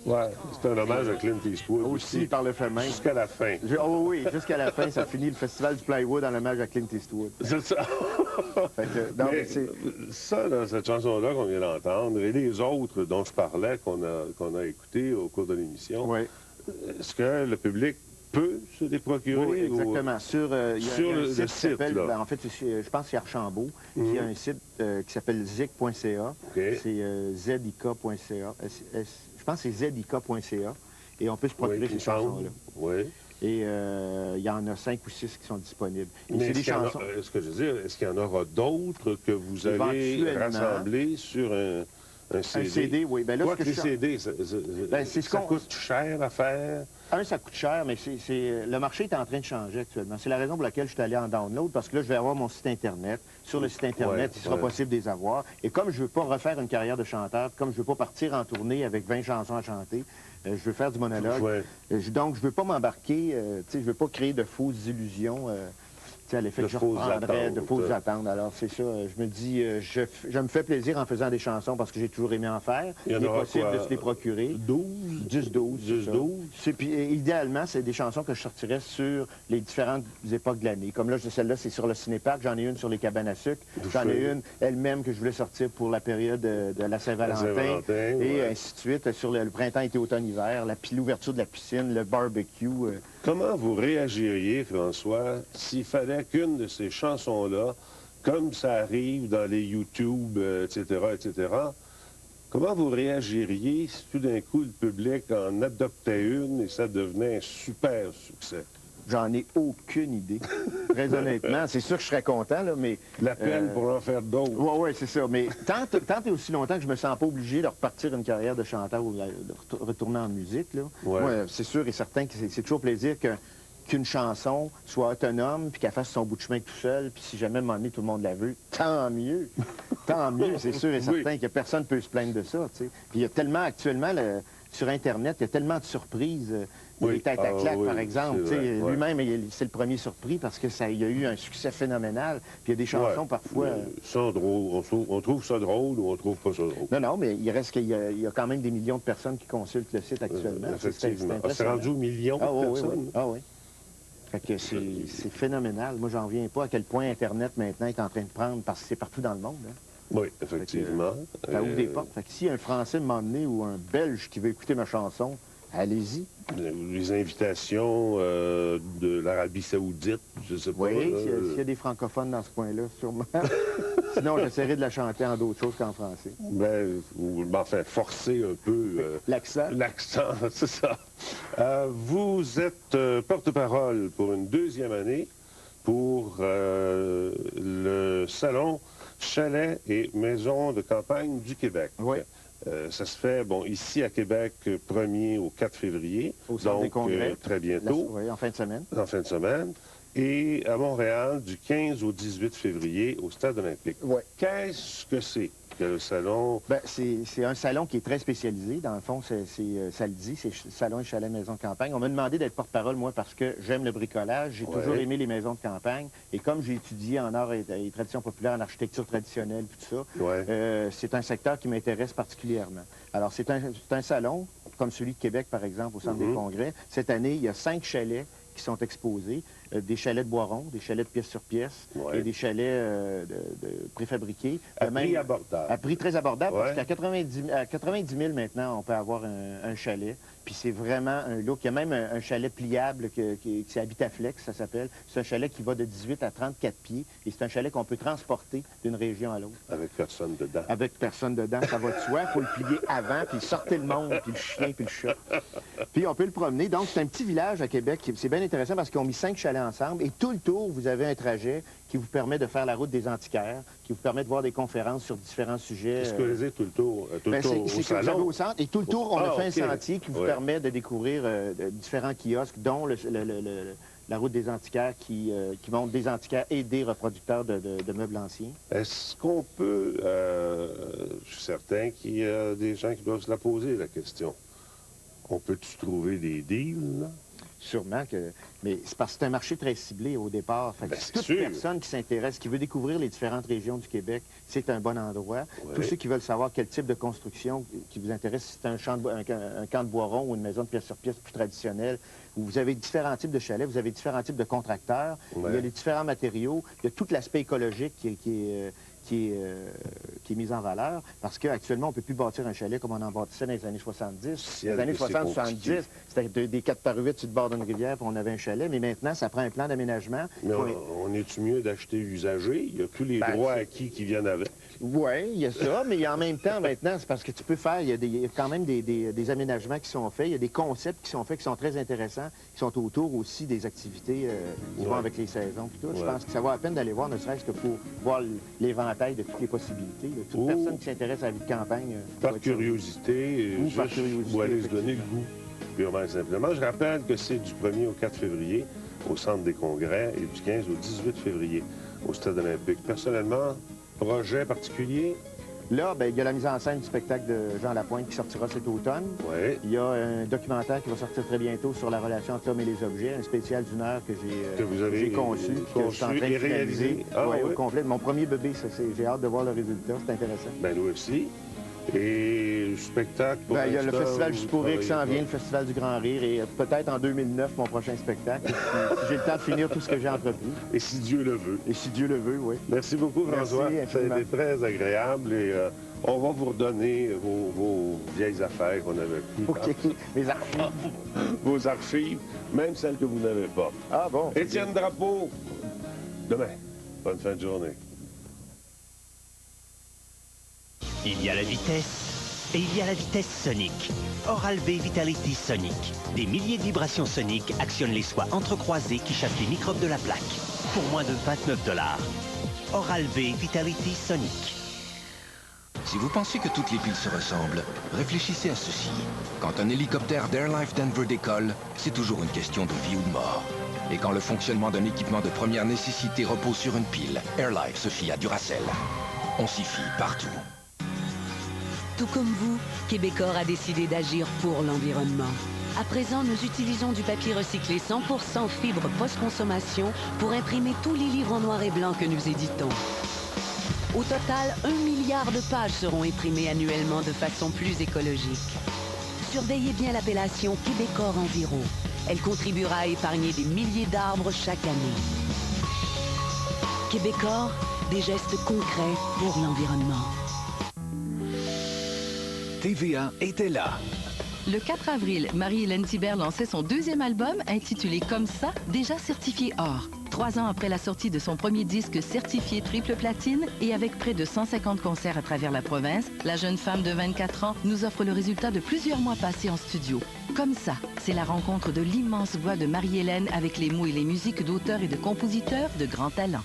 Ouais, c'est un hommage à Clint Eastwood. Aussi par le fait même. Jusqu'à la fin. Oh oui, jusqu'à la fin, ça finit le festival du plywood en hommage à Clint Eastwood. C'est ça. Mais ça, dans cette chanson-là qu'on vient d'entendre, et les autres dont je parlais, qu'on a écoutés au cours de l'émission, est-ce que le public peut se les procurer? Oui, exactement. Sur le site, là. En fait, je pense que c'est Archambault, qui a un site qui s'appelle zik.ca. C'est zik.ca. Je pense que c'est zik.ca. Et on peut se procurer ces chansons-là. Oui. Et il y en a 5 ou 6 qui sont disponibles. Mais est-ce que je veux dire, est-ce qu'il y en aura d'autres que vous allez rassembler sur un CD? Un CD, oui. Ben là, quoi que les CD, ça coûte cher à faire? Ça coûte cher, mais le marché est en train de changer actuellement. C'est la raison pour laquelle je suis allé en download, parce que là, je vais avoir mon site Internet. Sur le site Internet, il sera possible de les avoir. Et comme je ne veux pas refaire une carrière de chanteur, comme je ne veux pas partir en tournée avec 20 chansons à chanter, je veux faire du monologue. Donc, je ne veux pas m'embarquer, je ne veux pas créer de fausses illusions. À l'effet que je reprendrais de fausses attentes. Alors, c'est ça. Je me dis, je me fais plaisir en faisant des chansons parce que j'ai toujours aimé en faire. Il est possible de se les procurer. 10-12. Puis, idéalement, c'est des chansons que je sortirais sur les différentes époques de l'année. Comme là, celle-là, c'est sur le Cinépark. J'en ai une sur les cabanes à sucre. J'en ai une elle-même que je voulais sortir pour la période de la Saint-Valentin. Et ainsi de suite. Sur le printemps, été, automne, hiver. L'ouverture de la piscine, le barbecue. Comment vous réagiriez, François, s'il fallait qu'une de ces chansons-là, comme ça arrive dans les YouTube, etc., comment vous réagiriez si tout d'un coup le public en adoptait une et ça devenait un super succès? J'en ai aucune idée, très honnêtement. C'est sûr que je serais content, là, mais... L'appel pour en faire d'autres. Oui, c'est ça. Mais tant et aussi longtemps que je me sens pas obligé de repartir une carrière de chanteur ou de retourner en musique, là. Moi, c'est sûr et certain que c'est toujours plaisir qu'une chanson soit autonome puis qu'elle fasse son bout de chemin tout seul. Puis si jamais, à un moment donné, tout le monde la veut, tant mieux. Tant mieux, c'est sûr et certain que personne ne peut se plaindre de ça, tu sais. Puis il y a tellement, actuellement, sur Internet, il y a tellement de surprises... Les têtes à claques, par exemple. Lui-même, c'est le premier surpris parce qu'il y a eu un succès phénoménal. Puis il y a des chansons parfois... On trouve ça drôle ou on trouve pas ça drôle? Non, mais il reste qu'il y a quand même des millions de personnes qui consultent le site actuellement. Effectivement. C'est rendu aux millions de personnes? Oui. Fait que c'est phénoménal. Moi, j'en reviens pas à quel point Internet, maintenant, est en train de prendre, parce que c'est partout dans le monde. Hein. Oui, effectivement. Ça ouvre des portes. Fait que si un Français m'a emmené ou un Belge qui veut écouter ma chanson, allez-y. Les invitations de l'Arabie Saoudite, je sais pas. Oui, s'il y a des francophones dans ce coin-là, sûrement. Sinon, j'essaierai de la chanter en d'autres choses qu'en français. Enfin, forcer un peu... l'accent. L'accent, c'est ça. Vous êtes porte-parole pour une 2e année pour le salon Chalet et Maisons de campagne du Québec. Oui. Ça se fait, ici à Québec, 1er au 4 février. Au Centre des Congrès. Très bientôt. Oui, en fin de semaine. En fin de semaine. Et à Montréal, du 15 au 18 février, au Stade olympique. Oui. Qu'est-ce que c'est que le salon? C'est un salon qui est très spécialisé. Dans le fond, ça le dit, c'est salon et chalet maison de campagne. On m'a demandé d'être porte-parole, moi, parce que j'aime le bricolage. J'ai toujours aimé les maisons de campagne. Et comme j'ai étudié en art et traditions populaires, en architecture traditionnelle, tout ça, c'est un secteur qui m'intéresse particulièrement. Alors, c'est un salon, comme celui de Québec, par exemple, au Centre des Congrès. Cette année, il y a 5 chalets qui sont exposés, des chalets de bois rond, des chalets de pièce sur pièce et des chalets préfabriqués. À prix abordable. À prix très abordable, parce qu'à 90 000 maintenant, on peut avoir un chalet. Puis c'est vraiment un look. Il y a même un chalet pliable qui c'est Habitaflex, ça s'appelle. C'est un chalet qui va de 18 à 34 pieds. Et c'est un chalet qu'on peut transporter d'une région à l'autre. Avec personne dedans. Avec personne dedans, ça va de soi. Il faut le plier avant, puis sortir le monde, puis le chien, puis le chat. Puis on peut le promener. Donc c'est un petit village à Québec. C'est bien intéressant parce qu'ils ont mis 5 chalets ensemble. Et tout le tour, vous avez un trajet qui vous permet de faire la route des antiquaires, qui vous permet de voir des conférences sur différents sujets. Qu'est-ce que vous avez tout le tour? Tout le tour au salon? Vous avez au centre. Et tout le tour, on a fait un sentier qui vous permet de découvrir différents kiosques, dont la route des antiquaires qui montre des antiquaires et des reproducteurs de meubles anciens. Est-ce qu'on peut... je suis certain qu'il y a des gens qui doivent se la poser, la question. On peut-tu trouver des deals, là? Sûrement que... Mais c'est parce que c'est un marché très ciblé au départ. Fait que toute personne qui s'intéresse, qui veut découvrir les différentes régions du Québec, c'est un bon endroit. Tous ceux qui veulent savoir quel type de construction qui vous intéresse, si c'est un camp de bois rond ou une maison de pièce sur pièce plus traditionnelle, où vous avez différents types de chalets, vous avez différents types de contracteurs, il y a les différents matériaux, il y a tout l'aspect écologique qui est mis en valeur, parce qu'actuellement, on ne peut plus bâtir un chalet comme on en bâtissait dans les années 70. Les années 60-70, c'était des 4x8 sur le bord d'une rivière, puis on avait un chalet, mais maintenant, ça prend un plan d'aménagement. Mais on est-tu mieux d'acheter usagé? Il n'y a plus les droits acquis qui viennent avec. Oui, il y a ça, mais en même temps, maintenant, c'est parce que tu peux faire, il y a quand même des aménagements qui sont faits, il y a des concepts qui sont faits, qui sont très intéressants, qui sont autour aussi des activités qui vont avec les saisons. Puis tout. Je pense que ça vaut la peine d'aller voir, ne serait-ce que pour voir l'éventail de toutes les possibilités. Là. Toute personne qui s'intéresse à la vie de campagne... par curiosité, ou aller se donner le goût, purement et simplement. Je rappelle que c'est du 1er au 4 février au Centre des Congrès et du 15 au 18 février au Stade olympique. Personnellement, projet particulier? Là, il y a la mise en scène du spectacle de Jean Lapointe qui sortira cet automne. Il y a un documentaire qui va sortir très bientôt sur la relation entre l'homme et les objets, un spécial d'1 heure que j'ai conçu, que je suis en train de réaliser. Au complet. Mon premier bébé, j'ai hâte de voir le résultat, c'est intéressant. Nous aussi. Et le spectacle pour il y a le Festival Juste pour rire qui s'en vient, le Festival du Grand Rire, et peut-être en 2009, mon prochain spectacle, si j'ai le temps de finir tout ce que j'ai entrepris. Et si Dieu le veut. Et si Dieu le veut, oui. Merci beaucoup, François. Merci, ça a été très agréable et on va vous redonner vos vieilles affaires qu'on avait prises. Mes archives. Vos archives, même celles que vous n'avez pas. Ah bon? Étienne Drapeau, demain. Bonne fin de journée. Il y a la vitesse et il y a la vitesse sonique. Oral-B Vitality Sonic. Des milliers de vibrations soniques actionnent les soies entrecroisées qui chassent les microbes de la plaque. Pour moins de 29 $. Oral-B Vitality Sonic. Si vous pensez que toutes les piles se ressemblent, réfléchissez à ceci. Quand un hélicoptère d'Airlife Denver décolle, c'est toujours une question de vie ou de mort. Et quand le fonctionnement d'un équipement de première nécessité repose sur une pile, Airlife se fie à Duracell. On s'y fie partout. Tout comme vous, Québecor a décidé d'agir pour l'environnement. À présent, nous utilisons du papier recyclé 100% fibre post-consommation pour imprimer tous les livres en noir et blanc que nous éditons. Au total, 1 milliard de pages seront imprimées annuellement de façon plus écologique. Surveillez bien l'appellation Québecor Enviro. Elle contribuera à épargner des milliers d'arbres chaque année. Québecor, des gestes concrets pour l'environnement. TVA était là. Le 4 avril, Marie-Hélène Thibert lançait son 2e album intitulé Comme ça, déjà certifié or. 3 ans après la sortie de son premier disque certifié triple platine et avec près de 150 concerts à travers la province, la jeune femme de 24 ans nous offre le résultat de plusieurs mois passés en studio. Comme ça, c'est la rencontre de l'immense voix de Marie-Hélène avec les mots et les musiques d'auteurs et de compositeurs de grand talent.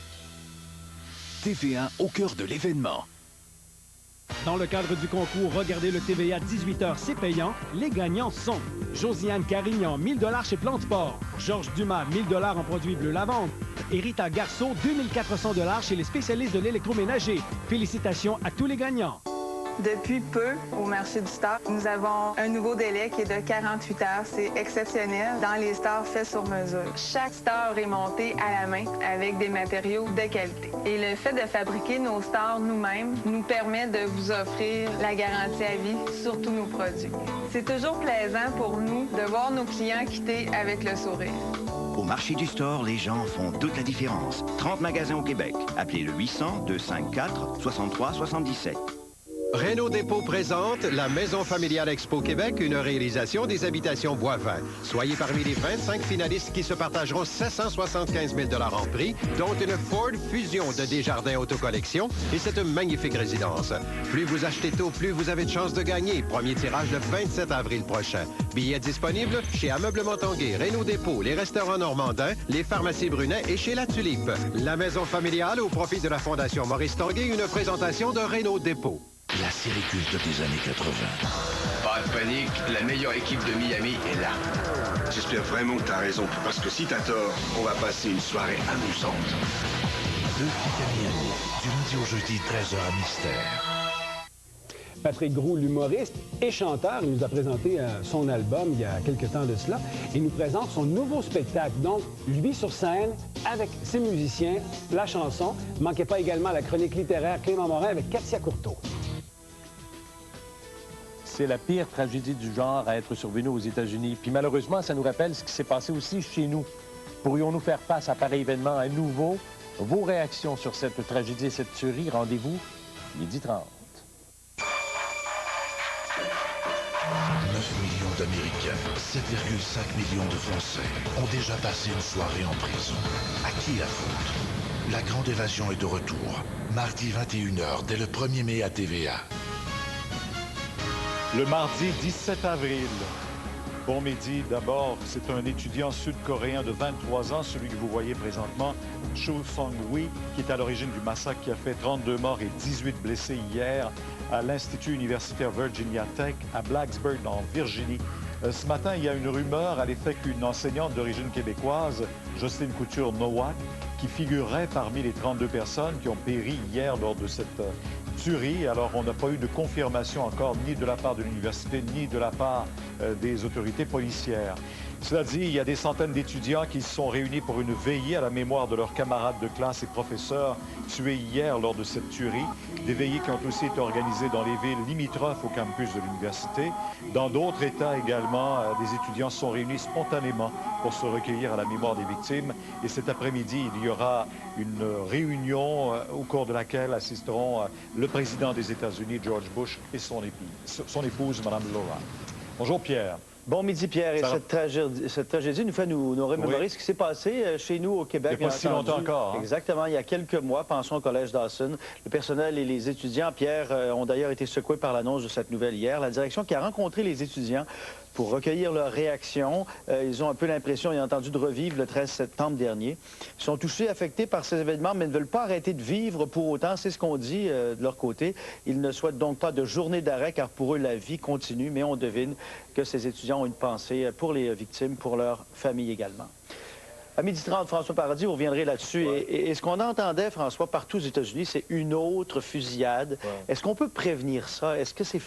TVA au cœur de l'événement. Dans le cadre du concours Regardez le TVA 18h, c'est payant, les gagnants sont Josiane Carignan, 1000 $ chez Planteport, Georges Dumas, 1000 $ en produits bleus lavande, et Rita Garceau, 2400 $ chez les spécialistes de l'électroménager. Félicitations à tous les gagnants. Depuis peu, au marché du Star, nous avons un nouveau délai qui est de 48 heures. C'est exceptionnel dans les stars faits sur mesure. Chaque star est monté à la main avec des matériaux de qualité. Et le fait de fabriquer nos stars nous-mêmes nous permet de vous offrir la garantie à vie sur tous nos produits. C'est toujours plaisant pour nous de voir nos clients quitter avec le sourire. Au marché du Store, les gens font toute la différence. 30 magasins au Québec. Appelez le 800-254-63-77. Renault Dépôt présente la Maison familiale Expo Québec, une réalisation des habitations Boivin. Soyez parmi les 25 finalistes qui se partageront 775 000 $ en prix, dont une Ford Fusion de Desjardins Autocollection et cette magnifique résidence. Plus vous achetez tôt, plus vous avez de chances de gagner. Premier tirage le 27 avril prochain. Billets disponibles chez Ameublement Tanguay, Renault Dépôt, les restaurants normandins, les pharmacies Brunet et chez La Tulipe. La Maison familiale au profit de la Fondation Maurice Tanguay, une présentation de Renault Dépôt. La série culte des années 80. Pas de panique, la meilleure équipe de Miami est là. J'espère vraiment que t'as raison, parce que si t'as tort, on va passer une soirée amusante. Deux flics à Miami, du lundi au jeudi, 13h à Mystère. Patrick Groux, l'humoriste et chanteur, il nous a présenté son album il y a quelques temps de cela. Il nous présente son nouveau spectacle. Donc, lui sur scène, avec ses musiciens, la chanson. Ne manquez pas également la chronique littéraire Clément Morin avec Katia Courteau. C'est la pire tragédie du genre à être survenue aux États-Unis. Puis malheureusement, ça nous rappelle ce qui s'est passé aussi chez nous. Pourrions-nous faire face à pareil événement à nouveau? Vos réactions sur cette tragédie et cette tuerie, rendez-vous 12h30. 9 millions d'Américains, 7,5 millions de Français ont déjà passé une soirée en prison. À qui la faute? La Grande Évasion est de retour. Mardi 21h, dès le 1er mai à TVA. Le mardi 17 avril. Bon midi. D'abord, c'est un étudiant sud-coréen de 23 ans, celui que vous voyez présentement, Cho Sung-hui, qui est à l'origine du massacre qui a fait 32 morts et 18 blessés hier à l'Institut universitaire Virginia Tech à Blacksburg, en Virginie. Ce matin, il y a une rumeur à l'effet qu'une enseignante d'origine québécoise, Jocelyne Couture-Nowak, qui figurerait parmi les 32 personnes qui ont péri hier lors de cette tuerie. Alors, on n'a pas eu de confirmation encore, ni de la part de l'université, ni de la part des autorités policières. Cela dit, il y a des centaines d'étudiants qui se sont réunis pour une veillée à la mémoire de leurs camarades de classe et professeurs tués hier lors de cette tuerie. Des veillées qui ont aussi été organisées dans les villes limitrophes au campus de l'université. Dans d'autres États également, des étudiants se sont réunis spontanément pour se recueillir à la mémoire des victimes. Et cet après-midi, il y aura une réunion au cours de laquelle assisteront le président des États-Unis, George Bush, et son épouse, Mme Laura. Bonjour Pierre. Bon midi, Pierre. Et cette tragédie nous fait nous remémorer ce qui s'est passé chez nous au Québec. Il n'y a pas si longtemps encore. Hein? Exactement. Il y a quelques mois, pensons au Collège Dawson. Le personnel et les étudiants, Pierre, ont d'ailleurs été secoués par l'annonce de cette nouvelle hier. La direction qui a rencontré les étudiants pour recueillir leurs réactions. Ils ont un peu l'impression, bien entendu, de revivre le 13 septembre dernier. Ils sont touchés, affectés par ces événements, mais ne veulent pas arrêter de vivre pour autant. C'est ce qu'on dit de leur côté. Ils ne souhaitent donc pas de journée d'arrêt, car pour eux, la vie continue. Mais on devine que ces étudiants ont une pensée pour les victimes, pour leur famille également. À 12h30, François Paradis, vous reviendrez là-dessus. Ouais. Et ce qu'on entendait, François, partout aux États-Unis, c'est une autre fusillade. Ouais. Est-ce qu'on peut prévenir ça? Est-ce que c'est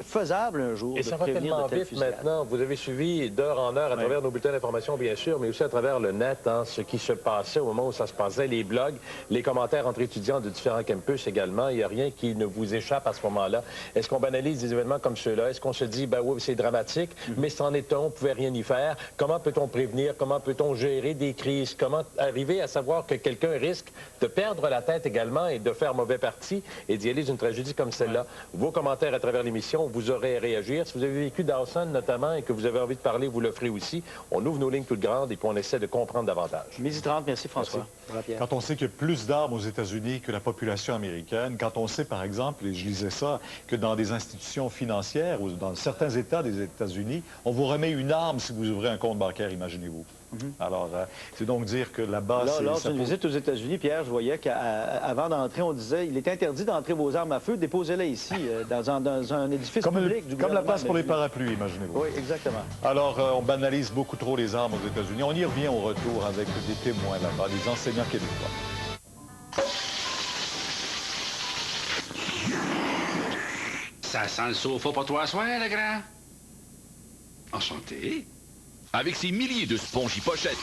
faisable un jour et de ça va tellement vite maintenant. Vous avez suivi d'heure en heure à travers nos bulletins d'information, bien sûr, mais aussi à travers le net, hein, ce qui se passait au moment où ça se passait, les blogs, les commentaires entre étudiants de différents campus également. Il n'y a rien qui ne vous échappe à ce moment-là. Est-ce qu'on banalise des événements comme ceux-là? Est-ce qu'on se dit, ben oui, c'est dramatique, mais c'en est un, on ne pouvait rien y faire? Comment peut-on prévenir? Comment peut-on gérer des crises? Comment arriver à savoir que quelqu'un risque de perdre la tête également et de faire mauvais parti et d'y aller d'une tragédie comme celle-là? Vos commentaires à travers l'émission, façon vous aurez à réagir. Si vous avez vécu Dawson notamment et que vous avez envie de parler, vous le ferez aussi. On ouvre nos lignes toutes grandes et puis on essaie de comprendre davantage. 12h30, merci François. Merci. Quand on sait qu'il y a plus d'armes aux États-Unis que la population américaine, quand on sait par exemple, et je lisais ça, que dans des institutions financières ou dans certains États des États-Unis, on vous remet une arme si vous ouvrez un compte bancaire, imaginez-vous. Alors, c'est donc dire que là-bas... Lors d'une visite aux États-Unis, Pierre, je voyais qu'avant d'entrer, on disait il est interdit d'entrer vos armes à feu, déposez-les ici, dans un édifice public du gouvernement. Comme la place pour les parapluies, imaginez-vous. Oui, exactement. Alors, on banalise beaucoup trop les armes aux États-Unis. On y revient au retour avec des témoins là-bas, des enseignants québécois. Ça sent le sofa pour toi, soir, le grand? Enchanté. Avec ses milliers de sponges pochettes.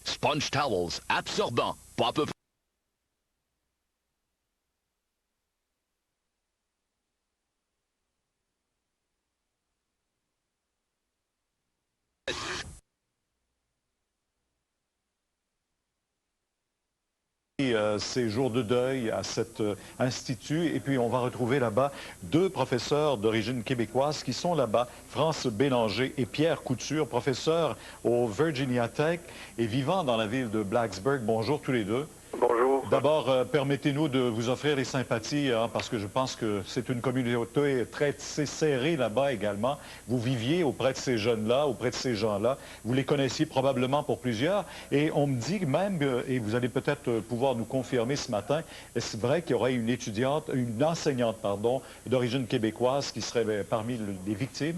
Sponge Towels, absorbants, pas à peu près. Ces jours de deuil à cet institut. Et puis, on va retrouver là-bas deux professeurs d'origine québécoise qui sont là-bas, France Bélanger et Pierre Couture, professeurs au Virginia Tech et vivant dans la ville de Blacksburg. Bonjour tous les deux. Bonjour. D'abord, permettez-nous de vous offrir les sympathies, parce que je pense que c'est une communauté très serrée là-bas également. Vous viviez auprès de ces jeunes-là, auprès de ces gens-là. Vous les connaissiez probablement pour plusieurs. Et on me dit même, et vous allez peut-être pouvoir nous confirmer ce matin, est-ce vrai qu'il y aurait une enseignante, d'origine québécoise qui serait parmi les victimes?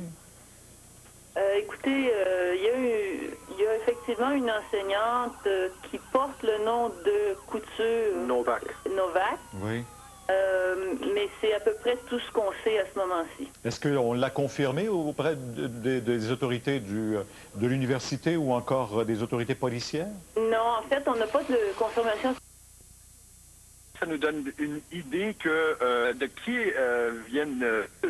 Écoutez, il y a effectivement une enseignante qui porte le nom de Couture. Novak. Oui. Mais c'est à peu près tout ce qu'on sait à ce moment-ci. Est-ce qu'on l'a confirmé auprès des autorités de l'université ou encore des autorités policières? Non, en fait, on n'a pas de confirmation. Ça nous donne une idée de qui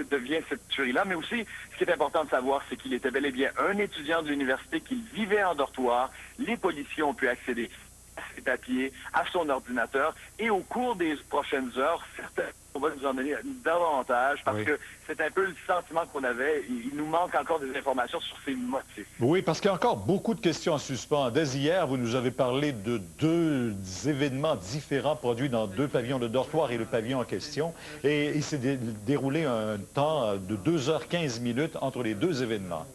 devient cette tuerie-là, mais aussi, ce qui est important de savoir, c'est qu'il était bel et bien un étudiant de l'université, qu'il vivait en dortoir. Les policiers ont pu accéder à ses papiers, à son ordinateur, et au cours des prochaines heures, certains, on va nous en donner davantage, parce que c'est un peu le sentiment qu'on avait. Il nous manque encore des informations sur ses motifs. Oui, parce qu'il y a encore beaucoup de questions en suspens. Dès hier, vous nous avez parlé de deux événements différents produits dans deux pavillons, le dortoir et le pavillon en question. Et il s'est déroulé un temps de 2h15 entre les deux événements.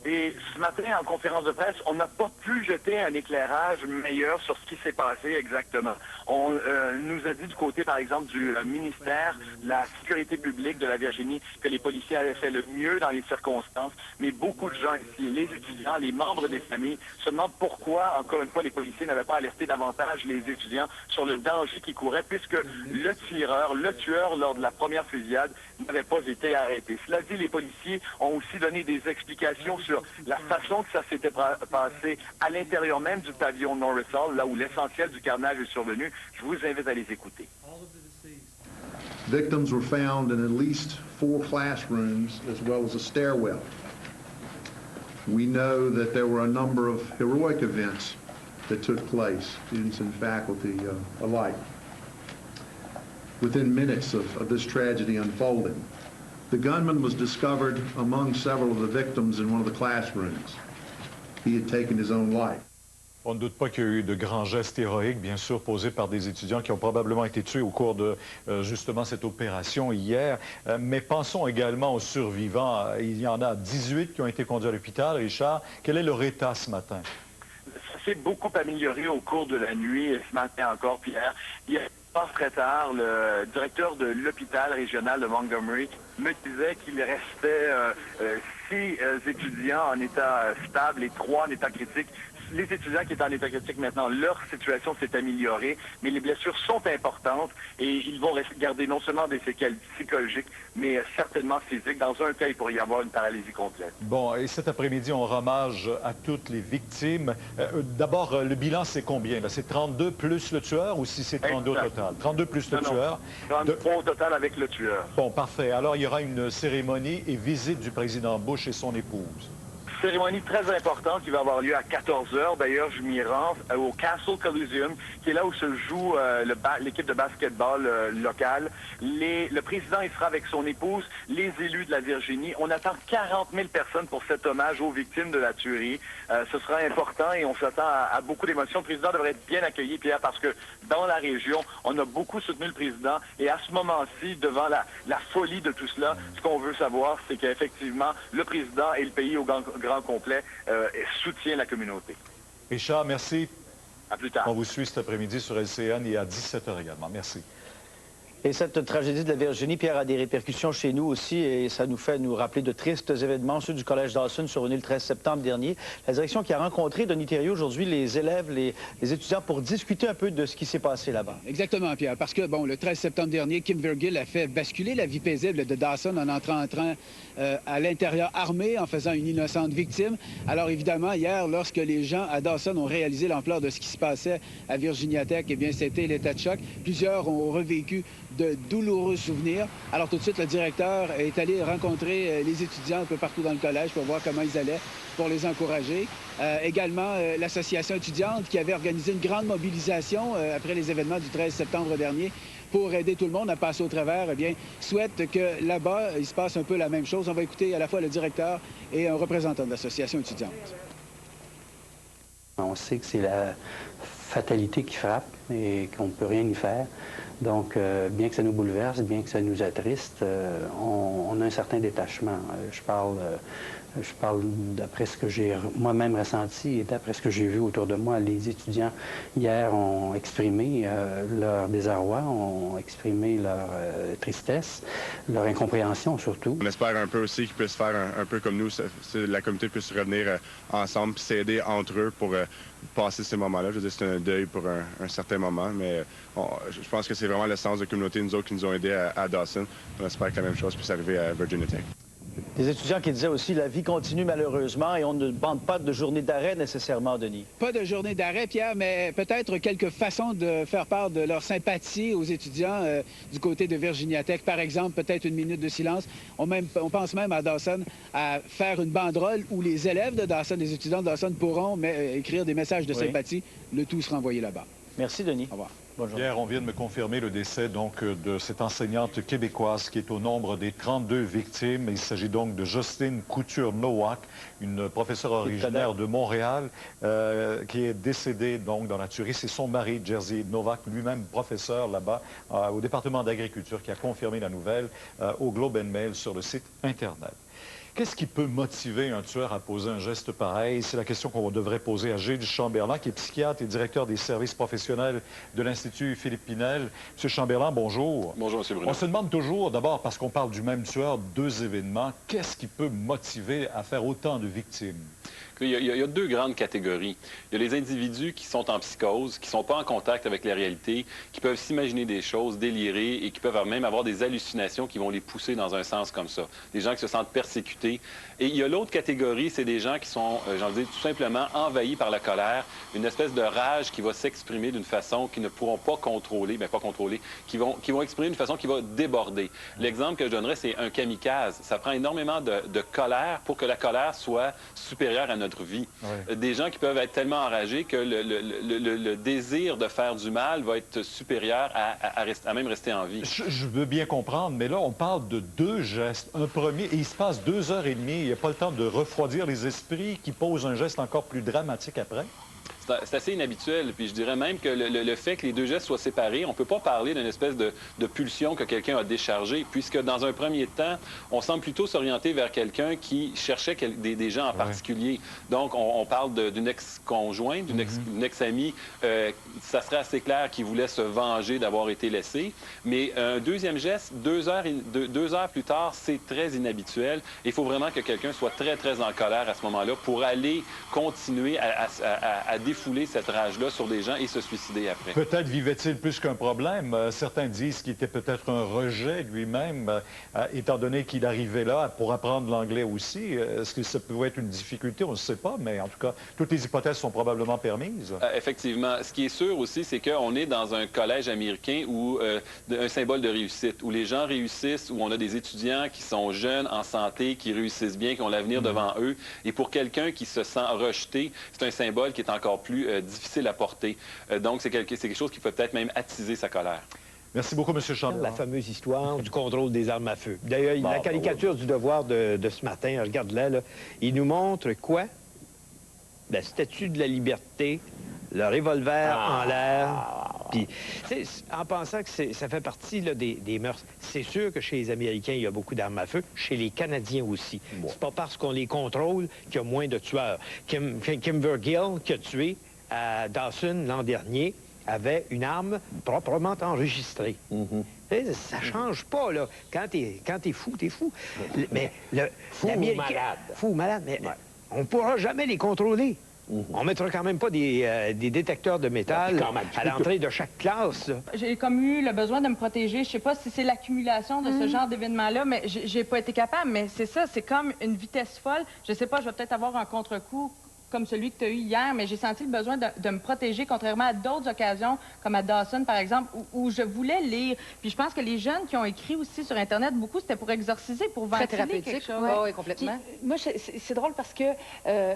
Et ce matin, en conférence de presse, on n'a pas pu jeter un éclairage meilleur sur ce qui s'est passé exactement. On nous a dit du côté, par exemple, du ministère de la Sécurité publique de la Virginie que les policiers avaient fait le mieux dans les circonstances, mais beaucoup de gens ici, les étudiants, les membres des familles, se demandent pourquoi, encore une fois, les policiers n'avaient pas alerté davantage les étudiants sur le danger qu'ils couraient, puisque le tueur, lors de la première fusillade, n'avait pas été arrêté. Cela dit, les policiers ont aussi donné des explications sur la façon que ça s'était passé à l'intérieur même du pavillon Norris Hall, là où l'essentiel du carnage est survenu. Je vous invite à les écouter. Victims were found in at least 4 classrooms as well as a stairwell. We know that there were a number of heroic events that took place, students and faculty alike, within minutes of this tragedy unfolding. The gunman was discovered among several of the victims in one of the classrooms. He had taken his own life. On ne doute pas qu'il y a eu de grands gestes héroïques, bien sûr, posés par des étudiants qui ont probablement été tués au cours de, justement, cette opération hier. Mais pensons également aux survivants. Il y en a 18 qui ont été conduits à l'hôpital. Richard, quel est leur état ce matin? Ça s'est beaucoup amélioré au cours de la nuit, et ce matin encore, Pierre. Très tard, le directeur de l'hôpital régional de Montgomery me disait qu'il restait 6 étudiants en état stable et 3 en état critique. Les étudiants qui étaient en état critique maintenant, leur situation s'est améliorée, mais les blessures sont importantes et ils vont garder non seulement des séquelles psychologiques, mais certainement physiques. Dans un cas, il pourrait y avoir une paralysie complète. Bon, et cet après-midi, on rend hommage à toutes les victimes. D'abord, le bilan, c'est combien? C'est 32 plus le tueur ou si c'est 32 au total? 32 plus le tueur? 33 au total avec le tueur. Bon, parfait. Alors, il y aura une cérémonie et visite du président Bush et son épouse. cérémonie très importante qui va avoir lieu à 14 h. D'ailleurs, je m'y rends au Castle Coliseum, qui est là où se joue l'équipe de basketball locale. Le président, il sera avec son épouse, les élus de la Virginie. On attend 40 000 personnes pour cet hommage aux victimes de la tuerie. Ce sera important et on s'attend à beaucoup d'émotions. Le président devrait être bien accueilli, Pierre, parce que dans la région, on a beaucoup soutenu le président. Et à ce moment-ci, devant la folie de tout cela, ce qu'on veut savoir, c'est qu'effectivement, le président et le pays au grand complet soutient la communauté. Richard, merci. À plus tard. On vous suit cet après-midi sur LCN et à 17 h également. Merci. Et cette tragédie de la Virginie, Pierre, a des répercussions chez nous aussi et ça nous fait nous rappeler de tristes événements, ceux du Collège Dawson survenus le 13 septembre dernier. La direction qui a rencontré, Denis Thériault, aujourd'hui, les élèves, les étudiants pour discuter un peu de ce qui s'est passé là-bas. Exactement, Pierre, parce que, bon, le 13 septembre dernier, Kim Virgil a fait basculer la vie paisible de Dawson en entrant en train à l'intérieur armé, en faisant une innocente victime. Alors, évidemment, hier, lorsque les gens à Dawson ont réalisé l'ampleur de ce qui se passait à Virginia Tech, eh bien, c'était l'état de choc. Plusieurs ont revécu de douloureux souvenirs. Alors tout de suite, le directeur est allé rencontrer les étudiants un peu partout dans le collège pour voir comment ils allaient, pour les encourager. Également, l'association étudiante qui avait organisé une grande mobilisation après les événements du 13 septembre dernier pour aider tout le monde à passer au travers, eh bien, souhaite que là-bas, il se passe un peu la même chose. On va écouter à la fois le directeur et un représentant de l'association étudiante. On sait que c'est la fatalité qui frappe et qu'on ne peut rien y faire. Donc, bien que ça nous bouleverse, bien que ça nous attriste, on a un certain détachement. Je parle d'après ce que j'ai moi-même ressenti et d'après ce que j'ai vu autour de moi. Les étudiants, hier, ont exprimé leur désarroi, ont exprimé leur tristesse, leur incompréhension surtout. On espère un peu aussi qu'ils puissent faire un peu comme nous, la communauté puisse revenir ensemble, puis s'aider entre eux pour passer ces moments-là. Je veux dire, c'est un deuil pour un certain moment, mais je pense que c'est vraiment le sens de la communauté, nous autres, qui nous ont aidés à Dawson. On espère que la même chose puisse arriver à Virginia Tech. Des étudiants qui disaient aussi la vie continue malheureusement et on ne demande pas de journée d'arrêt nécessairement, Denis. Pas de journée d'arrêt, Pierre, mais peut-être quelques façons de faire part de leur sympathie aux étudiants du côté de Virginia Tech. Par exemple, peut-être une minute de silence. On pense même à Dawson à faire une banderole où les élèves de Dawson, les étudiants de Dawson pourront écrire des messages de sympathie. Le tout sera envoyé là-bas. Merci, Denis. Au revoir. Bonjour. Hier, on vient de me confirmer le décès donc de cette enseignante québécoise qui est au nombre des 32 victimes. Il s'agit donc de Justine Couture-Nowak, une professeure originaire de Montréal qui est décédée donc dans la tuerie. C'est son mari, Jerzy Nowak, lui-même professeur là-bas au département d'agriculture, qui a confirmé la nouvelle au Globe and Mail sur le site Internet. Qu'est-ce qui peut motiver un tueur à poser un geste pareil? C'est la question qu'on devrait poser à Gilles Chamberlain, qui est psychiatre et directeur des services professionnels de l'Institut Philippe Pinel. Monsieur Chamberlain, bonjour. Bonjour, M. Bruno. On se demande toujours, d'abord, parce qu'on parle du même tueur, deux événements, qu'est-ce qui peut motiver à faire autant de victimes? Il y a deux grandes catégories. Il y a les individus qui sont en psychose, qui ne sont pas en contact avec la réalité, qui peuvent s'imaginer des choses, délirer et qui peuvent même avoir des hallucinations qui vont les pousser dans un sens comme ça. Des gens qui se sentent persécutés. Et il y a l'autre catégorie, c'est des gens qui sont, j'ai envie de dire, tout simplement envahis par la colère, une espèce de rage qui va s'exprimer d'une façon qu'ils ne pourront pas contrôler, qui vont exprimer d'une façon qui va déborder. L'exemple que je donnerais, c'est un kamikaze. Ça prend énormément de colère pour que la colère soit supérieure à notre vie. Oui. Des gens qui peuvent être tellement enragés que le désir de faire du mal va être supérieur à même rester en vie. Je veux bien comprendre, mais là, on parle de deux gestes. Un premier, et il se passe 2h30. Il n'y a pas le temps de refroidir les esprits qui posent un geste encore plus dramatique après? C'est assez inhabituel. Puis je dirais même que le fait que les deux gestes soient séparés, on ne peut pas parler d'une espèce de pulsion que quelqu'un a déchargée, puisque dans un premier temps, on semble plutôt s'orienter vers quelqu'un qui cherchait des gens en particulier. Donc, on parle d'une ex-conjointe, d'une ex-amie. Ça serait assez clair qu'il voulait se venger d'avoir été laissé. Mais un deuxième geste, 2 heures plus tard, c'est très inhabituel. Il faut vraiment que quelqu'un soit très, très en colère à ce moment-là pour aller continuer à défouler défouler cette rage-là sur des gens et se suicider après. Peut-être vivait-il plus qu'un problème. Certains disent qu'il était peut-être un rejet lui-même, étant donné qu'il arrivait là pour apprendre l'anglais aussi. Est-ce que ça pouvait être une difficulté? On ne sait pas, mais en tout cas, toutes les hypothèses sont probablement permises. Effectivement. Ce qui est sûr aussi, c'est qu'on est dans un collège américain où un symbole de réussite, où les gens réussissent, où on a des étudiants qui sont jeunes, en santé, qui réussissent bien, qui ont l'avenir devant eux. Et pour quelqu'un qui se sent rejeté, c'est un symbole qui est encore plus difficile à porter. Donc, c'est quelque chose qui peut peut-être même attiser sa colère. Merci beaucoup, M. Chambon. La fameuse histoire du contrôle des armes à feu. D'ailleurs, la caricature du Devoir de ce matin, regarde-la, là, il nous montre quoi? La statue de la liberté, le revolver en l'air. Puis, en pensant que ça fait partie là, des mœurs, c'est sûr que chez les Américains, il y a beaucoup d'armes à feu. Chez les Canadiens aussi. Bon. C'est pas parce qu'on les contrôle qu'il y a moins de tueurs. Kimber Gill, qui a tué à Dawson l'an dernier, avait une arme proprement enregistrée. Ça change pas, là. Quand t'es fou, t'es fou. Mais fou ou malade. Fou ou malade, mais on pourra jamais les contrôler. On mettra quand même pas des détecteurs de métal à l'entrée de chaque classe. J'ai comme eu le besoin de me protéger. Je sais pas si c'est l'accumulation de ce genre d'événements-là, mais j'ai pas été capable. Mais c'est ça, c'est comme une vitesse folle. Je sais pas, je vais peut-être avoir un contre-coup comme celui que tu as eu hier, mais j'ai senti le besoin de me protéger, contrairement à d'autres occasions, comme à Dawson, par exemple, où je voulais lire. Puis je pense que les jeunes qui ont écrit aussi sur Internet, beaucoup, c'était pour exorciser, pour ventiler quelque chose. Oui, complètement. Puis, moi, c'est drôle parce que,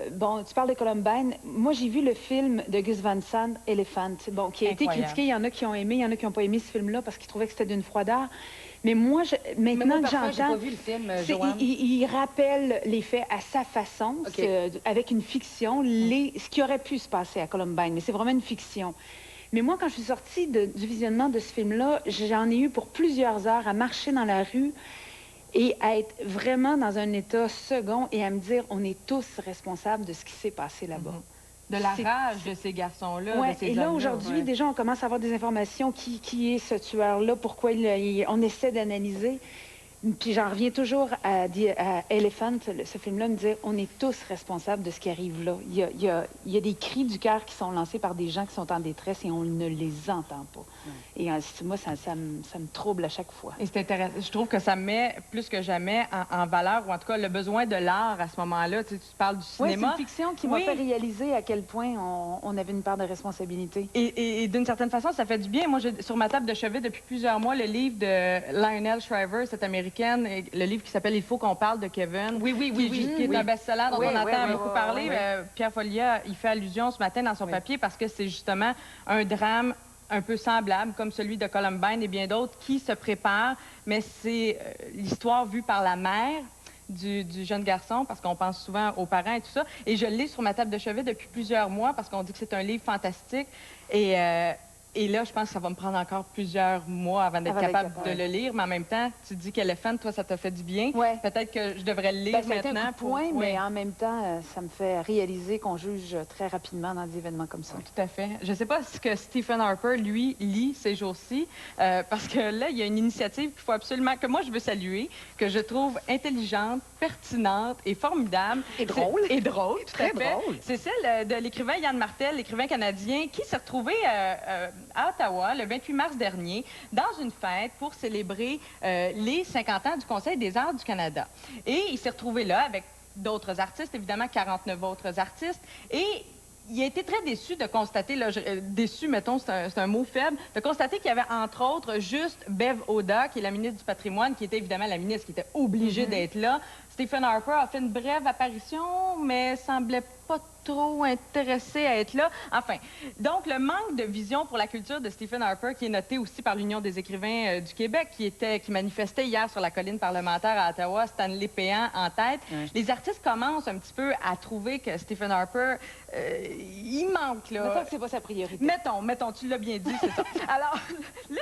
bon, tu parles de Columbine. Moi, j'ai vu le film de Gus Van Sant, Elephant, bon, qui a été critiqué. Il y en a qui ont aimé, il y en a qui n'ont pas aimé ce film-là parce qu'ils trouvaient que c'était d'une froideur. Mais moi, maintenant que j'entends, il rappelle les faits à sa façon, avec une fiction, ce qui aurait pu se passer à Columbine. Mais c'est vraiment une fiction. Mais moi, quand je suis sortie du visionnement de ce film-là, j'en ai eu pour plusieurs heures à marcher dans la rue et à être vraiment dans un état second et à me dire, on est tous responsables de ce qui s'est passé là-bas. De la rage de ces garçons-là. Oui, et là, aujourd'hui, déjà, on commence à avoir des informations. Qui est ce tueur-là? Pourquoi on essaie d'analyser? Puis j'en reviens toujours à Elephant, ce film-là, me dire on est tous responsables de ce qui arrive là. Il y a des cris du cœur qui sont lancés par des gens qui sont en détresse et on ne les entend pas. Et moi, ça me trouble à chaque fois. Et c'est intéressant. Je trouve que ça met plus que jamais en valeur, ou en tout cas le besoin de l'art à ce moment-là. Tu parles du cinéma. Oui, c'est une fiction qui m'a fait réaliser à quel point on avait une part de responsabilité. Et d'une certaine façon, ça fait du bien. Moi, j'ai sur ma table de chevet depuis plusieurs mois le livre de Lionel Shriver, cette américaine, le livre qui s'appelle « Il faut qu'on parle » de Kevin. Qui est un best-seller dont on entend beaucoup parler. Pierre Folliat, il fait allusion ce matin dans son papier parce que c'est justement un drame un peu semblable, comme celui de Columbine et bien d'autres, qui se préparent, mais c'est l'histoire vue par la mère du jeune garçon, parce qu'on pense souvent aux parents et tout ça. Et je l'ai sur ma table de chevet depuis plusieurs mois, parce qu'on dit que c'est un livre fantastique. Et là, je pense que ça va me prendre encore plusieurs mois avant d'être capable de le lire. Mais en même temps, tu dis qu'Elephant, toi, ça t'a fait du bien. Peut-être que je devrais le lire maintenant. C'est un coup de poing, mais en même temps, ça me fait réaliser qu'on juge très rapidement dans des événements comme ça. Tout à fait. Je ne sais pas ce que Stephen Harper, lui, lit ces jours-ci, parce que là, il y a une initiative qu'il faut absolument, que moi, je veux saluer, que je trouve intelligente, pertinente et formidable. Et drôle. Et drôle, tout à fait. Drôle. C'est celle de l'écrivain Yann Martel, l'écrivain canadien, qui s'est retrouvé à Ottawa le 28 mars dernier dans une fête pour célébrer les 50 ans du Conseil des arts du Canada. Et il s'est retrouvé là avec d'autres artistes, évidemment 49 autres artistes, et il a été très déçu de constater, là, déçu, mettons, c'est un mot faible, de constater qu'il y avait, entre autres, juste Bev Oda, qui est la ministre du Patrimoine, qui était évidemment la ministre qui était obligée d'être là. Stephen Harper a fait une brève apparition, mais semblait pas trop intéressé à être là. Enfin, donc le manque de vision pour la culture de Stephen Harper, qui est noté aussi par l'Union des écrivains du Québec, qui manifestait hier sur la colline parlementaire à Ottawa, Stanley Péan en tête. Les artistes commencent un petit peu à trouver que Stephen Harper, il manque, là. Mettons que c'est pas sa priorité. Mettons, tu l'as bien dit, c'est ça. Alors, là,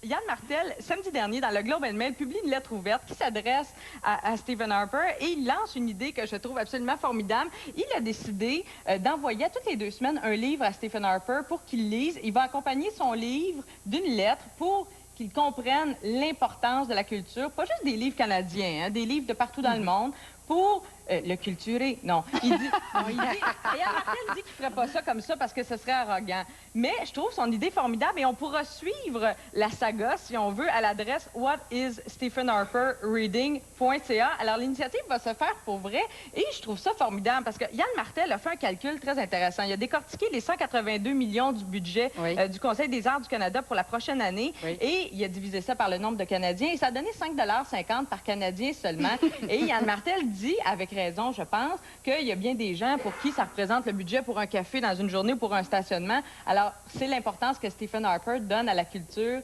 Yann Martel, samedi dernier, dans le Globe and Mail, publie une lettre ouverte qui s'adresse à Stephen Harper et il lance une idée que je trouve absolument formidable. Il a décidé d'envoyer toutes les 2 semaines un livre à Stephen Harper pour qu'il lise. Il va accompagner son livre d'une lettre pour qu'ils comprennent l'importance de la culture, pas juste des livres canadiens, hein, des livres de partout dans le monde, pour le culturer. Non, il dit... et Yann Martel dit qu'il ferait pas ça comme ça parce que ce serait arrogant. Mais je trouve son idée formidable et on pourra suivre la saga, si on veut, à l'adresse whatisstephenharperreading.ca. Alors, l'initiative va se faire pour vrai et je trouve ça formidable parce que Yann Martel a fait un calcul très intéressant. Il a décortiqué les 182 millions du budget du Conseil des arts du Canada pour la prochaine année et il a divisé ça par le nombre de Canadiens et ça a donné 5,50 $ par Canadien seulement. Et Yann Martel dit, avec raison, je pense, qu'il y a bien des gens pour qui ça représente le budget pour un café dans une journée ou pour un stationnement. Alors, c'est l'importance que Stephen Harper donne à la culture.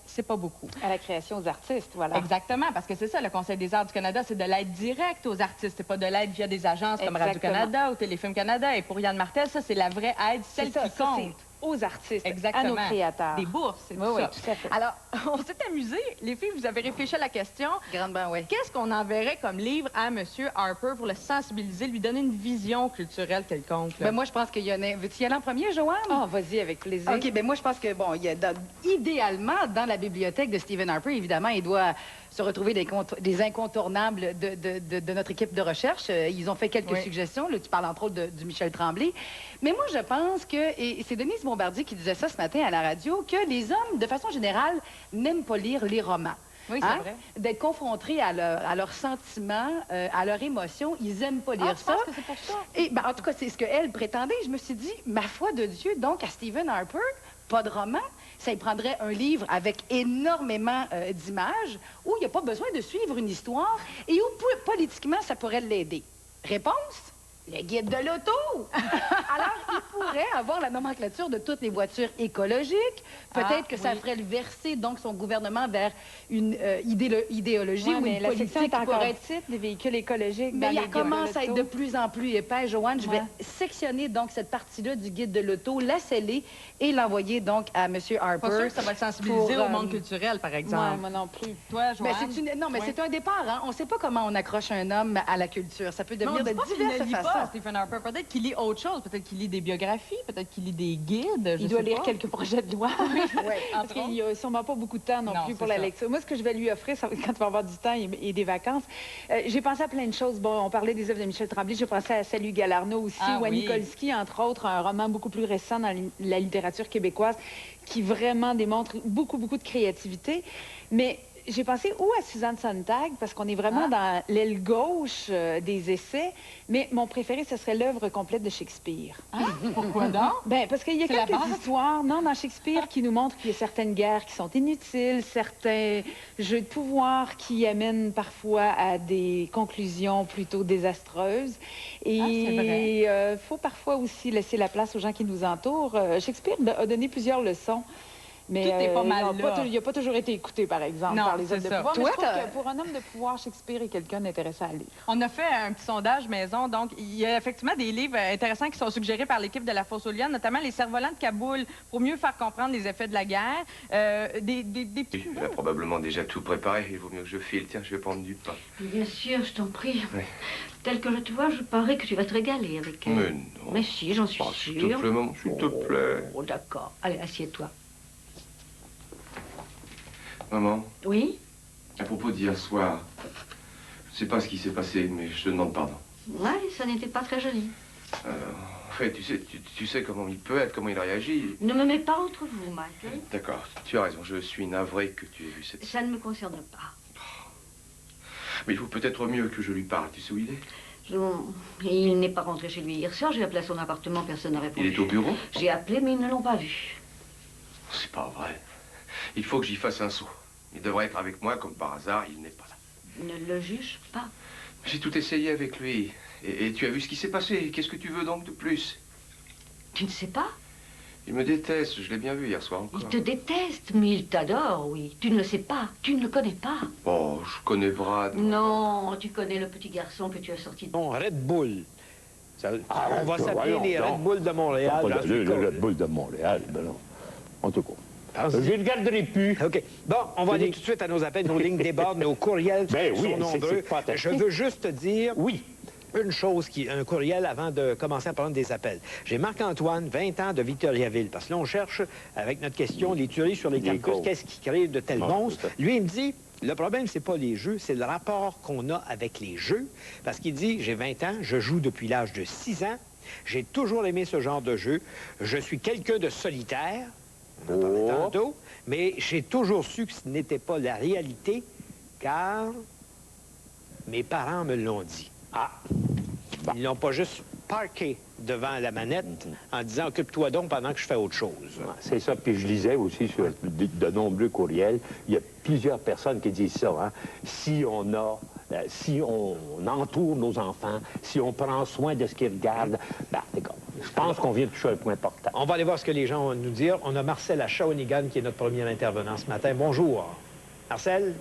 C'est pas beaucoup. À la création aux artistes, voilà. Exactement, parce que c'est ça, le Conseil des arts du Canada, c'est de l'aide directe aux artistes. C'est pas de l'aide via des agences comme Radio-Canada ou Téléfilm Canada. Et pour Yann Martel, ça, c'est la vraie aide, celle qui compte. Aux artistes, exactement, à nos créateurs. Des bourses, c'est tout ça. Tout à fait. Alors, on s'est amusé. Les filles, vous avez réfléchi à la question. Grandement, oui. Qu'est-ce qu'on enverrait comme livre à M. Harper pour le sensibiliser, lui donner une vision culturelle quelconque? Ben moi, je pense qu'il y en a... Veux-tu y aller en premier, Joanne? Ah, vas-y, avec plaisir. OK, ben moi, je pense que, bon, il y a idéalement, dans la bibliothèque de Stephen Harper, évidemment, il doit se retrouver des incontournables de notre équipe de recherche. Ils ont fait quelques suggestions. Là, tu parles, entre autres, du Michel Tremblay. Mais moi, je pense que, et c'est Denise Bombardier qui disait ça ce matin à la radio, que les hommes, de façon générale, n'aiment pas lire les romans. Oui, c'est vrai. D'être confrontés à leurs sentiments, à leurs émotions, ils n'aiment pas lire ça. Je pense que c'est pour ça. Et, ben, en tout cas, c'est ce qu'elle prétendait. Je me suis dit, ma foi de Dieu, donc, à Stephen Harper, pas de roman, ça y prendrait un livre avec énormément d'images, où il n'y a pas besoin de suivre une histoire et où, politiquement, ça pourrait l'aider. Réponse? Le guide de l'auto! Alors, il pourrait avoir la nomenclature de toutes les voitures écologiques. Peut-être que ça ferait le verser, donc, son gouvernement vers une idéologie ou une politique qui pourrait être... titre des véhicules écologiques. Mais il commence à être de plus en plus épais, Joanne. Je vais sectionner, donc, cette partie-là du guide de l'auto, la sceller et l'envoyer, donc, à M. Harper. Pas sûr que ça va le sensibiliser au monde culturel, par exemple. Moi non plus. Toi, Joanne? Non, mais c'est un départ, hein? On ne sait pas comment on accroche un homme à la culture. Ça peut devenir de diverses façons. Stephen Harper. Peut-être qu'il lit autre chose. Peut-être qu'il lit des biographies. Peut-être qu'il lit des guides. Il doit lire quelques projets de loi. Parce qu'il n'y a sûrement pas beaucoup de temps non plus pour la lecture. Moi, ce que je vais lui offrir, quand il va avoir du temps et des vacances, j'ai pensé à plein de choses. Bon, on parlait des œuvres de Michel Tremblay. J'ai pensé à Salut Galarno aussi, ou à Nikolski, entre autres, un roman beaucoup plus récent dans la littérature québécoise qui vraiment démontre beaucoup, beaucoup de créativité. Mais j'ai pensé à Suzanne Sontag, parce qu'on est vraiment dans l'aile gauche des essais, mais mon préféré, ce serait l'œuvre complète de Shakespeare. Pourquoi donc? Ben, parce qu'il y a quelques histoires, dans Shakespeare, qui nous montrent qu'il y a certaines guerres qui sont inutiles, certains jeux de pouvoir qui amènent parfois à des conclusions plutôt désastreuses. Et il faut parfois aussi laisser la place aux gens qui nous entourent. Shakespeare a donné plusieurs leçons. Mais tout est pas mal là. Il n'a pas toujours été écouté, par exemple, par les hommes de pouvoir. Toi, mais je trouve que pour un homme de pouvoir, Shakespeare est quelqu'un d'intéressant à lire. On a fait un petit sondage maison. Donc, il y a effectivement des livres intéressants qui sont suggérés par l'équipe de la Fosse aux Lions, notamment Les Cerfs-volants de Kaboul, pour mieux faire comprendre les effets de la guerre. Des petits... Il a probablement déjà tout préparé. Il vaut mieux que je file. Tiens, je vais prendre du pain. Bien sûr, je t'en prie. Oui. Tel que je te vois, je parie que tu vas te régaler avec elle. Mais non. Mais si, j'en suis sûre. S'il te plaît, maman, s'il te plaît. Oh, d'accord. Allez, assieds-toi. Maman? Oui? À propos d'hier soir, je ne sais pas ce qui s'est passé, mais je te demande pardon. Ouais, ça n'était pas très joli. En fait, tu sais comment il peut être, comment il réagit. Ne me mets pas entre vous, Michael. D'accord, tu as raison, je suis navré que tu aies vu cette... Ça ne me concerne pas. Mais il faut peut-être mieux que je lui parle, tu sais où il est? Il n'est pas rentré chez lui hier soir, j'ai appelé à son appartement, personne n'a répondu. Il est au bureau? J'ai appelé, mais ils ne l'ont pas vu. C'est pas vrai. Il faut que j'y fasse un saut. Il devrait être avec moi, comme par hasard, il n'est pas là. Ne le juge pas. J'ai tout essayé avec lui. Et tu as vu ce qui s'est passé. Qu'est-ce que tu veux donc de plus? Tu ne sais pas? Il me déteste, je l'ai bien vu hier soir encore. Il te déteste, mais il t'adore, oui. Tu ne le sais pas, tu ne le connais pas. Oh, je connais Brad. Non, tu connais le petit garçon que tu as sorti de... Non, Red Bull. On va s'appeler les Red Bull de Montréal. Le Red Bull de Montréal, ben non. En tout cas. Je ne le garderai plus. OK. Bon, on va aller tout de suite à nos appels, nos lignes débordent, nos courriels sont nombreux. Je veux juste dire une chose, un courriel avant de commencer à prendre des appels. J'ai Marc-Antoine, 20 ans, de Victoriaville, parce que là, on cherche, avec notre question, les tueries sur les campus, qu'est-ce qui crée de tels monstres? Lui, il me dit, Le problème, c'est pas les jeux, c'est le rapport qu'on a avec les jeux. Parce qu'il dit, j'ai 20 ans, je joue depuis l'âge de 6 ans, j'ai toujours aimé ce genre de jeu, je suis quelqu'un de solitaire, on en parlait tantôt, mais j'ai toujours su que ce n'était pas la réalité, car mes parents me l'ont dit. Ah! Ils n'ont pas juste parqué devant la manette en disant « Occupe-toi donc pendant que je fais autre chose ». C'est ça. Puis je lisais aussi sur de nombreux courriels, il y a plusieurs personnes qui disent ça. Hein? Si on entoure nos enfants, si on prend soin de ce qu'ils regardent, ben, je pense qu'on vient de toucher un point important. On va aller voir ce que les gens ont à nous dire. On a Marcel à Shawinigan qui est notre premier intervenant ce matin. Bonjour. Marcel?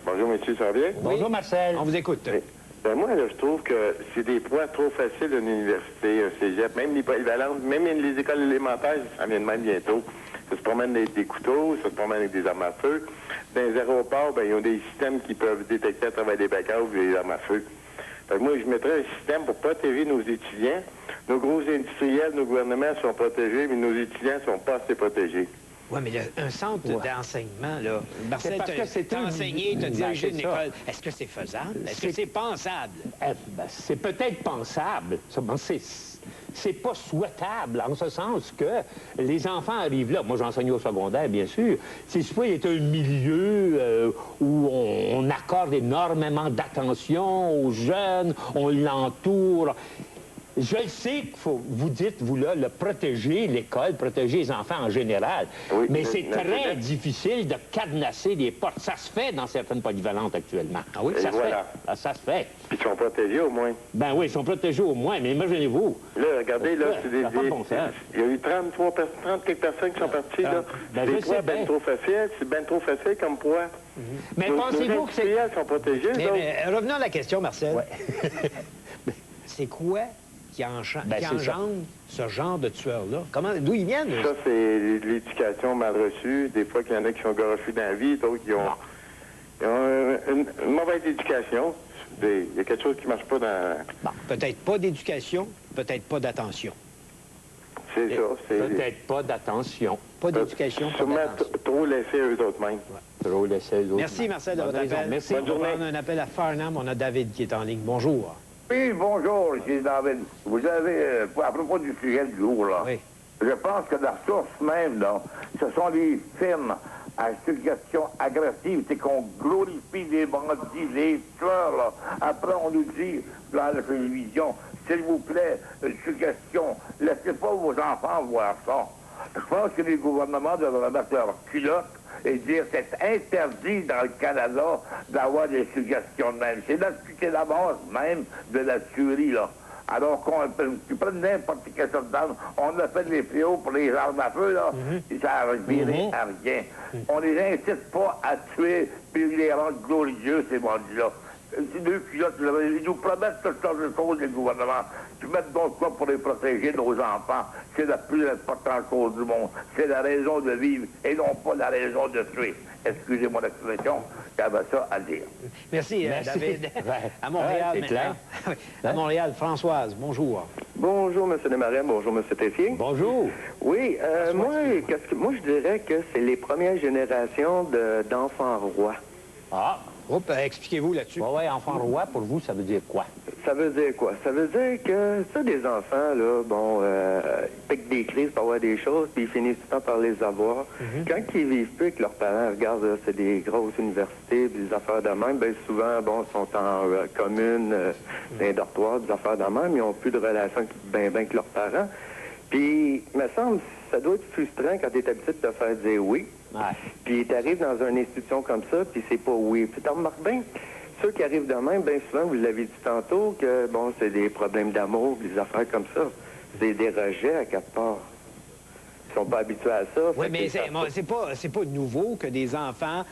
Bonjour, monsieur, ça va bien? Oui. Bonjour, Marcel. On vous écoute. Oui. Ben moi, là, je trouve que c'est des poids trop faciles à l'université, un cégep, même les polyvalentes, même les écoles élémentaires, ça vient de même bientôt. Ça se promène avec des couteaux, ça se promène avec des armes à feu. Dans les aéroports, ben, ils ont des systèmes qui peuvent détecter à travers des backouts des armes à feu. Fait que moi, je mettrais un système pour protéger nos étudiants. Nos gros industriels, nos gouvernements sont protégés, mais nos étudiants ne sont pas assez protégés. Oui, mais un centre d'enseignement, là, Marcel, t'as enseigné, t'as dirigé une école. Est-ce que c'est faisable? Est-ce que c'est pensable? C'est peut-être pensable. C'est pas souhaitable, en ce sens que les enfants arrivent là. Moi, j'enseigne au secondaire, bien sûr. C'est soit il est un milieu où on accorde énormément d'attention aux jeunes, on l'entoure. Je le sais qu'il faut, vous dites, vous là, le protéger l'école, protéger les enfants en général. Oui, mais c'est très difficile de cadenasser les portes. Ça se fait dans certaines polyvalentes actuellement. Ah oui, ça se fait. Ah, ça se fait. Puis ils sont protégés au moins. Ben oui, ils sont protégés au moins, mais imaginez-vous. Là, regardez, là, c'est des... Il y a eu 30 quelques personnes qui sont parties, là. Ben, c'est poids bien trop facile. C'est bien trop facile comme poids. Mais pensez-vous que c'est... sont protégés, mais revenons à la question, Marcel. Ouais. C'est quoi qui engendre ce genre de tueurs-là? D'où ils viennent? Ça, c'est l'éducation mal reçue. Des fois, qu'il y en a qui sont gorochus dans la vie, d'autres qui ont une mauvaise éducation. Il y a quelque chose qui ne marche pas dans... Bon, peut-être pas d'éducation, peut-être pas d'attention. C'est ça. Peut-être pas d'attention. Pas d'éducation, pas d'attention. Trop laisser eux autres mêmes. Ouais. Trop laisser eux autres. Merci, Marcel, de votre appel. Merci. Bonne journée. On a un appel à Farnham. On a David qui est en ligne. Bonjour. Oui, bonjour, ici David. Vous avez, à propos du sujet du jour, là, je pense que la source même, là, ce sont les films à suggestion agressive, c'est qu'on glorifie les bandits, les tueurs, là. Après, on nous dit, dans la télévision, s'il vous plaît, suggestion, laissez pas vos enfants voir ça. Je pense que les gouvernements devraient mettre leur culotte et dire c'est interdit dans le Canada d'avoir des suggestions de même. C'est la base même de la tuerie, là. Alors tu prends n'importe quelle sorte d'arme, on a fait les fléaux pour les armes à feu, là, et ça a viré à rien. On les incite pas à tuer, puis les rendre glorieux, ces bandits-là. C'est deux culottes, ils nous promettent toutes sortes de choses, les gouvernements. Tu mets donc quoi pour les protéger, nos enfants? C'est la plus importante chose du monde. C'est la raison de vivre et non pas la raison de tuer. Excusez mon expression, j'avais ça à dire. Merci. David. À Montréal, maintenant. À Montréal, Françoise, bonjour. Bonjour, M. Desmarais. Bonjour, M. Tessier. Bonjour. Oui, moi, je dirais que c'est les premières générations d'enfants rois. Ah! Expliquez-vous là-dessus. Oui, enfant roi, pour vous, ça veut dire quoi? Ça veut dire quoi? Ça veut dire que, ça, des enfants, là, bon, ils piquent des crises pour avoir des choses, puis ils finissent tout le temps par les avoir. Quand ils vivent plus avec leurs parents, regarde, là, c'est des grosses universités, puis des affaires de même, bien souvent, bon, ils sont en commune, dans les dortoirs, des affaires de même, ils n'ont plus de relation bien avec leurs parents. Puis, il me semble, ça doit être frustrant quand tu es habitué de te faire dire oui. Ouais. Puis tu arrives dans une institution comme ça, puis c'est pas oui. Puis tu remarques bien, ceux qui arrivent de même, bien souvent, vous l'avez dit tantôt, que bon, c'est des problèmes d'amour, des affaires comme ça. C'est des rejets à quelque part. Ils sont pas habitués à ça. Oui, mais c'est pas nouveau que des enfants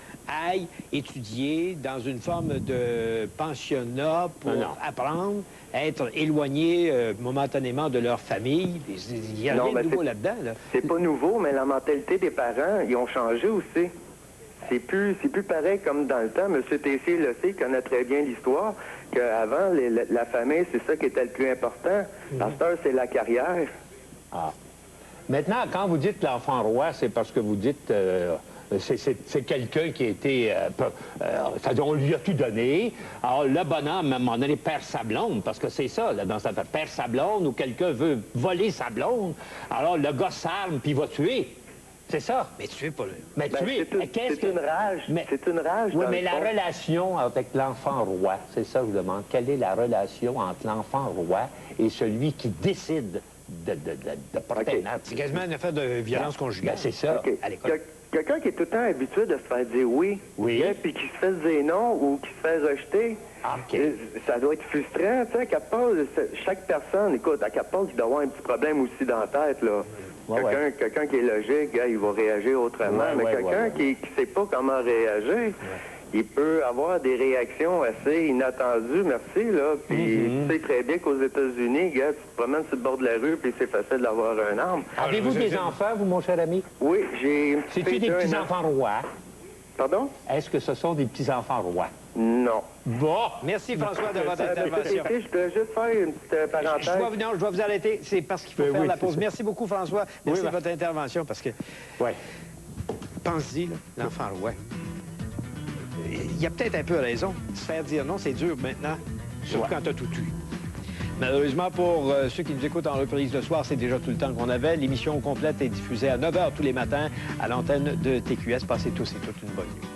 aillent étudier dans une forme de pensionnat pour apprendre, être éloignés momentanément de leur famille. Il n'y a rien de nouveau là-dedans. Là. C'est pas nouveau, mais la mentalité des parents, ils ont changé aussi. C'est plus pareil comme dans le temps. M. Tessier le sait, il connaît très bien l'histoire, qu'avant, la famille, c'est ça qui était le plus important. La star, c'est la carrière. Ah. Maintenant, quand vous dites l'enfant roi, c'est parce que vous dites C'est quelqu'un qui a été... c'est-à-dire, on lui a tout donné. Alors, le bonhomme, à un moment donné, perd sa blonde, parce que c'est ça, là, dans cette affaire, perd sa blonde, ou quelqu'un veut voler sa blonde. Alors, le gars s'arme, puis il va tuer. C'est ça. Mais tuer pas le... Mais tuer... C'est une rage. C'est une rage. Oui, mais la relation avec l'enfant roi, c'est ça que je demande. Quelle est la relation entre l'enfant roi et celui qui décide de porter un acte? C'est quasiment une affaire de violence conjugale. C'est ça, à l'école. Quelqu'un qui est tout le temps habitué de se faire dire oui, puis qui se fait dire non ou qui se fait rejeter, ça doit être frustrant, tu sais, à quelque part, chaque personne, écoute, à quelque part, il doit avoir un petit problème aussi dans la tête, là. Quelqu'un qui est logique, il va réagir autrement, mais quelqu'un qui ne sait pas comment réagir, il peut avoir des réactions assez inattendues, merci, là. Puis tu sais très bien qu'aux États-Unis, tu te promènes sur le bord de la rue, puis c'est facile d'avoir un arme. Avez-vous des enfants, vous, mon cher ami? Oui, j'ai... C'est-tu des petits-enfants rois? Pardon? Est-ce que ce sont des petits-enfants rois? Non. Bon! Merci, François, de votre intervention. Je peux juste faire une petite parenthèse. Je dois vous arrêter. C'est parce qu'il faut faire la pause. Merci beaucoup, François. Merci de votre intervention, parce que... Pense-y, l'enfant roi. Il y a peut-être un peu raison. Se faire dire non, c'est dur maintenant, surtout quand tu as tout eu. Malheureusement, pour ceux qui nous écoutent en reprise le soir, c'est déjà tout le temps qu'on avait. L'émission complète est diffusée à 9 h tous les matins à l'antenne de TQS. Passez tous et toutes une bonne nuit.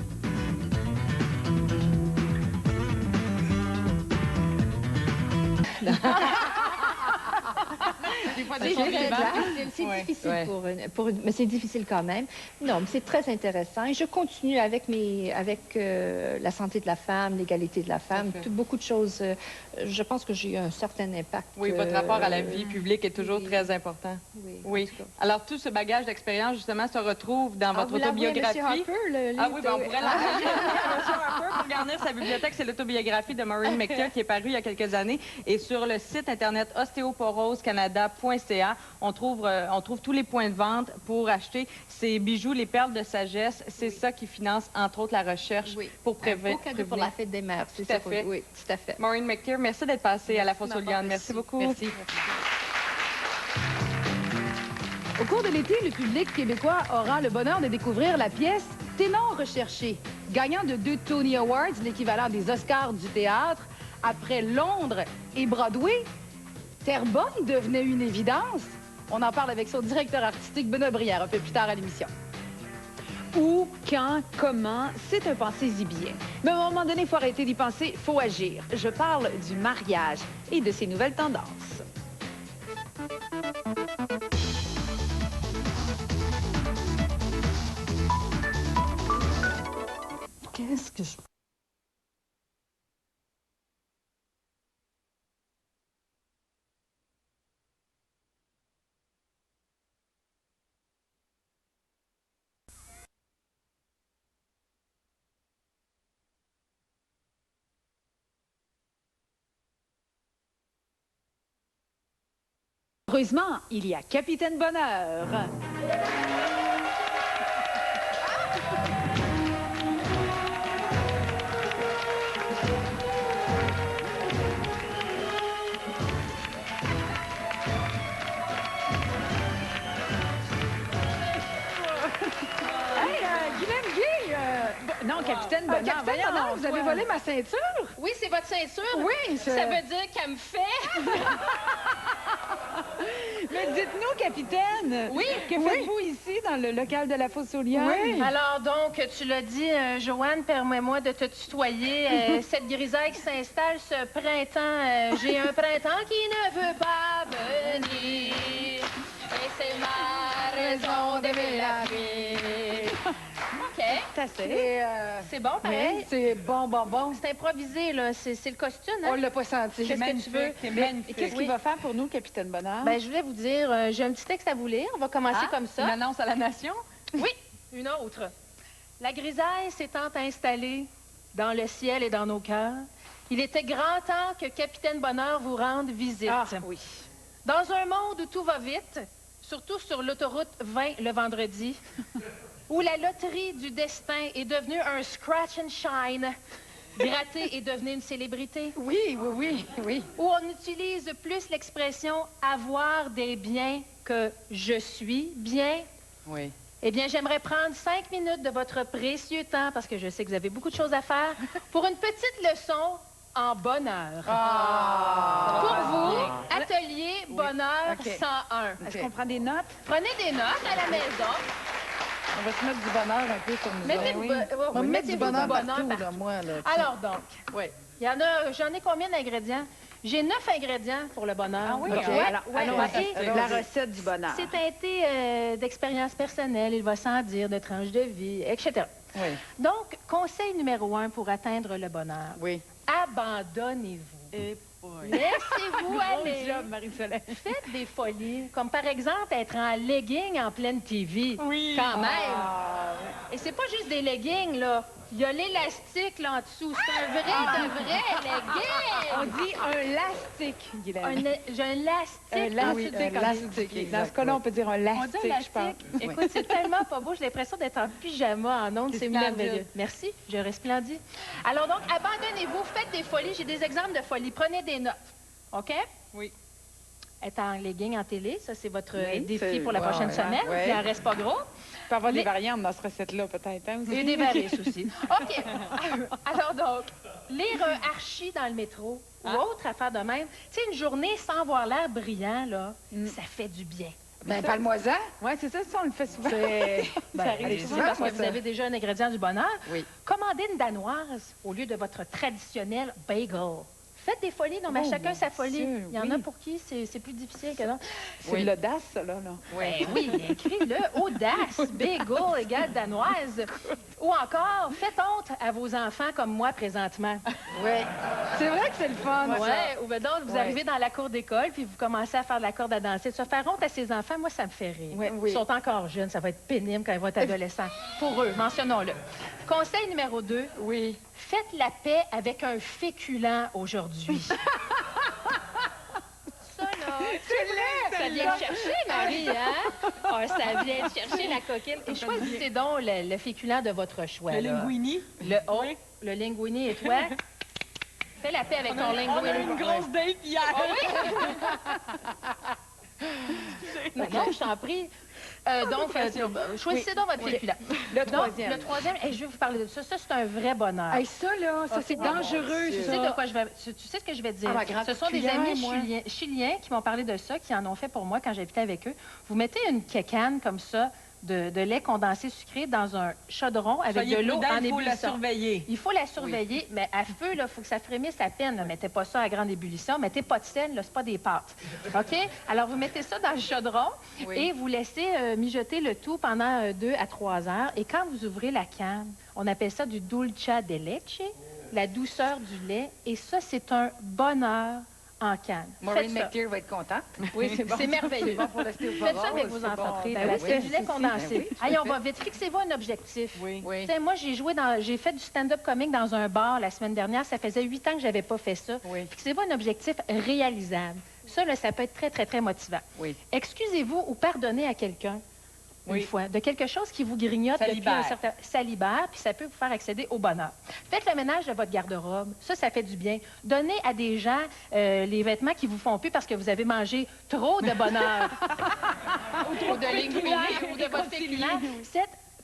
C'est difficile mais c'est difficile quand même. Non, mais c'est très intéressant. Et je continue avec la santé de la femme, l'égalité de la femme, beaucoup de choses. Je pense que j'ai eu un certain impact. Oui, votre rapport à la vie publique est toujours très important. Oui. Alors, tout ce bagage d'expérience, justement, se retrouve dans votre autobiographie. Oui, ben on pourrait l'envoyer à M. Harper pour garnir sa bibliothèque. C'est l'autobiographie de Maureen McTeer qui est parue il y a quelques années. Et sur le site Internet ostéoporosecanada.ca, on trouve tous les points de vente pour acheter ces bijoux, les perles de sagesse. C'est ça qui finance, entre autres, la recherche pour prévenir. Un beau cadeau pour la fête des mères, c'est ça. Oui, tout à fait. Maureen McTeer, merci d'être passée à la Fosse aux Lions. Merci beaucoup. Merci. Au cours de l'été, le public québécois aura le bonheur de découvrir la pièce Ténor recherché, gagnant de 2 Tony Awards, l'équivalent des Oscars du théâtre. Après Londres et Broadway, Terrebonne devenait une évidence. On en parle avec son directeur artistique, Benoît Brière, un peu plus tard à l'émission. Où, quand, comment, c'est un pensez-y bien. Mais à un moment donné, il faut arrêter d'y penser, il faut agir. Je parle du mariage et de ses nouvelles tendances. Qu'est-ce que je... Heureusement, il y a Capitaine Bonheur. Non, Capitaine Bonheur, Capitaine Bonheur, vous avez volé ma ceinture? Oui, c'est votre ceinture. Oui, ça veut dire qu'elle me fait. Mais dites-nous, Capitaine, que faites-vous ici, dans le local de la Fosse aux Lions? Oui. Alors donc, tu l'as dit, Joanne, permets-moi de te tutoyer. Cette grisaille qui s'installe ce printemps, j'ai un printemps qui ne veut pas venir. Et c'est ma raison d'aimer la vie. OK. C'est bon, pareil? Oui, c'est bon. C'est improvisé, là. C'est le costume, hein? On l'a pas senti. Qu'est-ce que tu veux? C'est magnifique. Qu'est-ce qu'il va faire pour nous, Capitaine Bonheur? Ben, je voulais vous dire, j'ai un petit texte à vous lire. On va commencer comme ça. Une annonce à la nation? Oui, une autre. La grisaille s'étant installée dans le ciel et dans nos cœurs, il était grand temps que Capitaine Bonheur vous rende visite. Ah, oui. Dans un monde où tout va vite, surtout sur l'autoroute 20 le vendredi, où la loterie du destin est devenue un scratch and shine, gratter est devenu une célébrité. Oui. Où on utilise plus l'expression « avoir des biens » que « je suis bien ». Oui. Eh bien, j'aimerais prendre 5 minutes de votre précieux temps, parce que je sais que vous avez beaucoup de choses à faire, pour une petite leçon en bonheur. Pour vous, atelier bonheur 101. Est-ce qu'on prend des notes? Prenez des notes à la maison. On va se mettre du bonheur un peu sur nous. Mettez, On va mettre du bonheur partout, partout. là, moi. Là, Alors donc, j'en ai combien d'ingrédients? J'ai 9 ingrédients pour le bonheur. Ah oui? OK. Alors, la recette du bonheur. C'est teinté d'expériences personnelles, il va sans dire, de tranches de vie, etc. Oui. Donc, conseil numéro 1 pour atteindre le bonheur. Oui. Abandonnez-vous. Laissez-vous aller. Bon job, Marie-Soleil. Faites des folies, comme par exemple être en legging en pleine TV. Oui. Quand même. Et c'est pas juste des leggings, là. Il y a l'élastique là en dessous. C'est un vrai, de vrai legging. On dit un lastique, Guylaine. J'ai un lastique. Un lastique. Dans ce cas-là, on peut dire un lastique, je pense. Écoute, c'est tellement pas beau. J'ai l'impression d'être en pyjama en ondes. C'est merveilleux. Merci, je resplendis. Alors donc, abandonnez-vous, faites des folies. J'ai des exemples de folies. Prenez des notes. OK? Oui. Être en legging en télé, ça, c'est votre défi pour la prochaine semaine. Il n'en reste pas gros. Il peut y avoir des variantes dans cette recette-là, peut-être. Hein, aussi. Et des varices aussi. OK. Alors donc, lire un archi dans le métro ou autre affaire de même. Tu sais, une journée sans avoir l'air brillant, là, ça fait du bien. Ben, parle-moi-en. Oui, c'est ça, on le fait souvent. Ça arrive souvent parce que vous avez déjà un ingrédient du bonheur. Oui. Commandez une danoise au lieu de votre traditionnel bagel. Faites des folies, non, mais chacun sa folie. Il y en a pour qui c'est plus difficile que d'autres. C'est de l'audace, ça, là. Oui, écris-le. Audace, bagel égale danoise. Ou encore, faites honte à vos enfants comme moi présentement. Oui. C'est vrai que c'est le fun, Oui, ou bien donc, vous arrivez dans la cour d'école puis vous commencez à faire de la corde à danser. Ça, faire honte à ses enfants, moi, ça me fait rire. Ils sont encore jeunes, ça va être pénible quand ils vont être adolescents. Pour eux, mentionnons-le. Conseil numéro 2. Oui. Faites la paix avec un féculent aujourd'hui. Ça, là, c'est vrai! Ça vient te chercher, Marie, hein? Oh, ça vient te chercher, la coquine. Et choisissez donc le féculent de votre choix. Le linguini. Le linguini et toi? Fais la paix avec ton linguini. On a eu une grosse date hier. Non, je t'en prie. Donc, choisissez donc votre féculent. Le troisième. Le troisième, je vais vous parler de ça. Ça, c'est un vrai bonheur. Hey, ça, là, ça, c'est dangereux, Tu sais de quoi tu sais ce que je vais te dire? Ce sont des amis chiliens qui m'ont parlé de ça, qui en ont fait pour moi quand j'habitais avec eux. Vous mettez une kékane comme ça, de lait condensé sucré dans un chaudron avec de l'eau en ébullition. Il faut la surveiller. Il faut la surveiller, mais à feu, il faut que ça frémisse à peine. Ne mettez pas ça à grande ébullition. Mettez pas de sel, c'est pas des pâtes. OK? Alors, vous mettez ça dans le chaudron et vous laissez mijoter le tout pendant 2 à 3 heures. Et quand vous ouvrez la canne, on appelle ça du dulce de leche, la douceur du lait. Et ça, c'est un bonheur en canne. Maureen McTeer va être contente. Oui, c'est bon. C'est merveilleux. Bon pour rester au Faites ça avec vos enfants. C'est du lait condensé. Allez, on va vite. Fixez-vous un objectif. Oui. Moi, j'ai fait du stand-up comique dans un bar la semaine dernière. Ça faisait 8 ans que je n'avais pas fait ça. Fixez-vous un objectif réalisable. Ça, là, ça peut être très, très, très motivant. Excusez-vous ou pardonnez à quelqu'un une fois, de quelque chose qui vous grignote depuis un certain... Ça libère, puis ça peut vous faire accéder au bonheur. Faites le ménage de votre garde-robe. Ça fait du bien. Donnez à des gens les vêtements qui vous font plus parce que vous avez mangé trop de bonheur. ou trop de linguini, ou de votre féculent.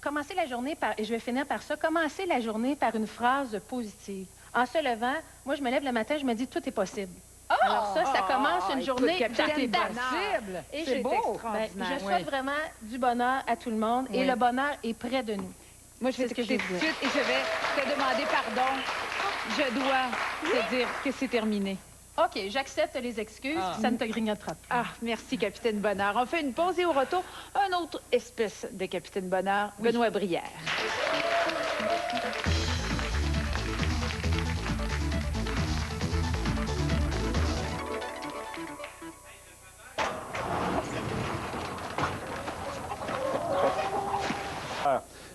Commencez la journée par... Et je vais finir par ça. Commencez la journée par une phrase positive. En se levant, moi, je me lève le matin, je me dis « tout est possible ». Alors ça commence une journée possible. Et c'est beau. Je souhaite vraiment du bonheur à tout le monde et le bonheur est près de nous. Moi, je vais t'écouter tout de suite et je vais te demander pardon. Je dois te dire que c'est terminé. OK, j'accepte les excuses, ça ne te grignotera pas. Ah, merci, Capitaine Bonheur. On fait une pause et au retour, un autre espèce de Capitaine Bonheur, Benoît Brière.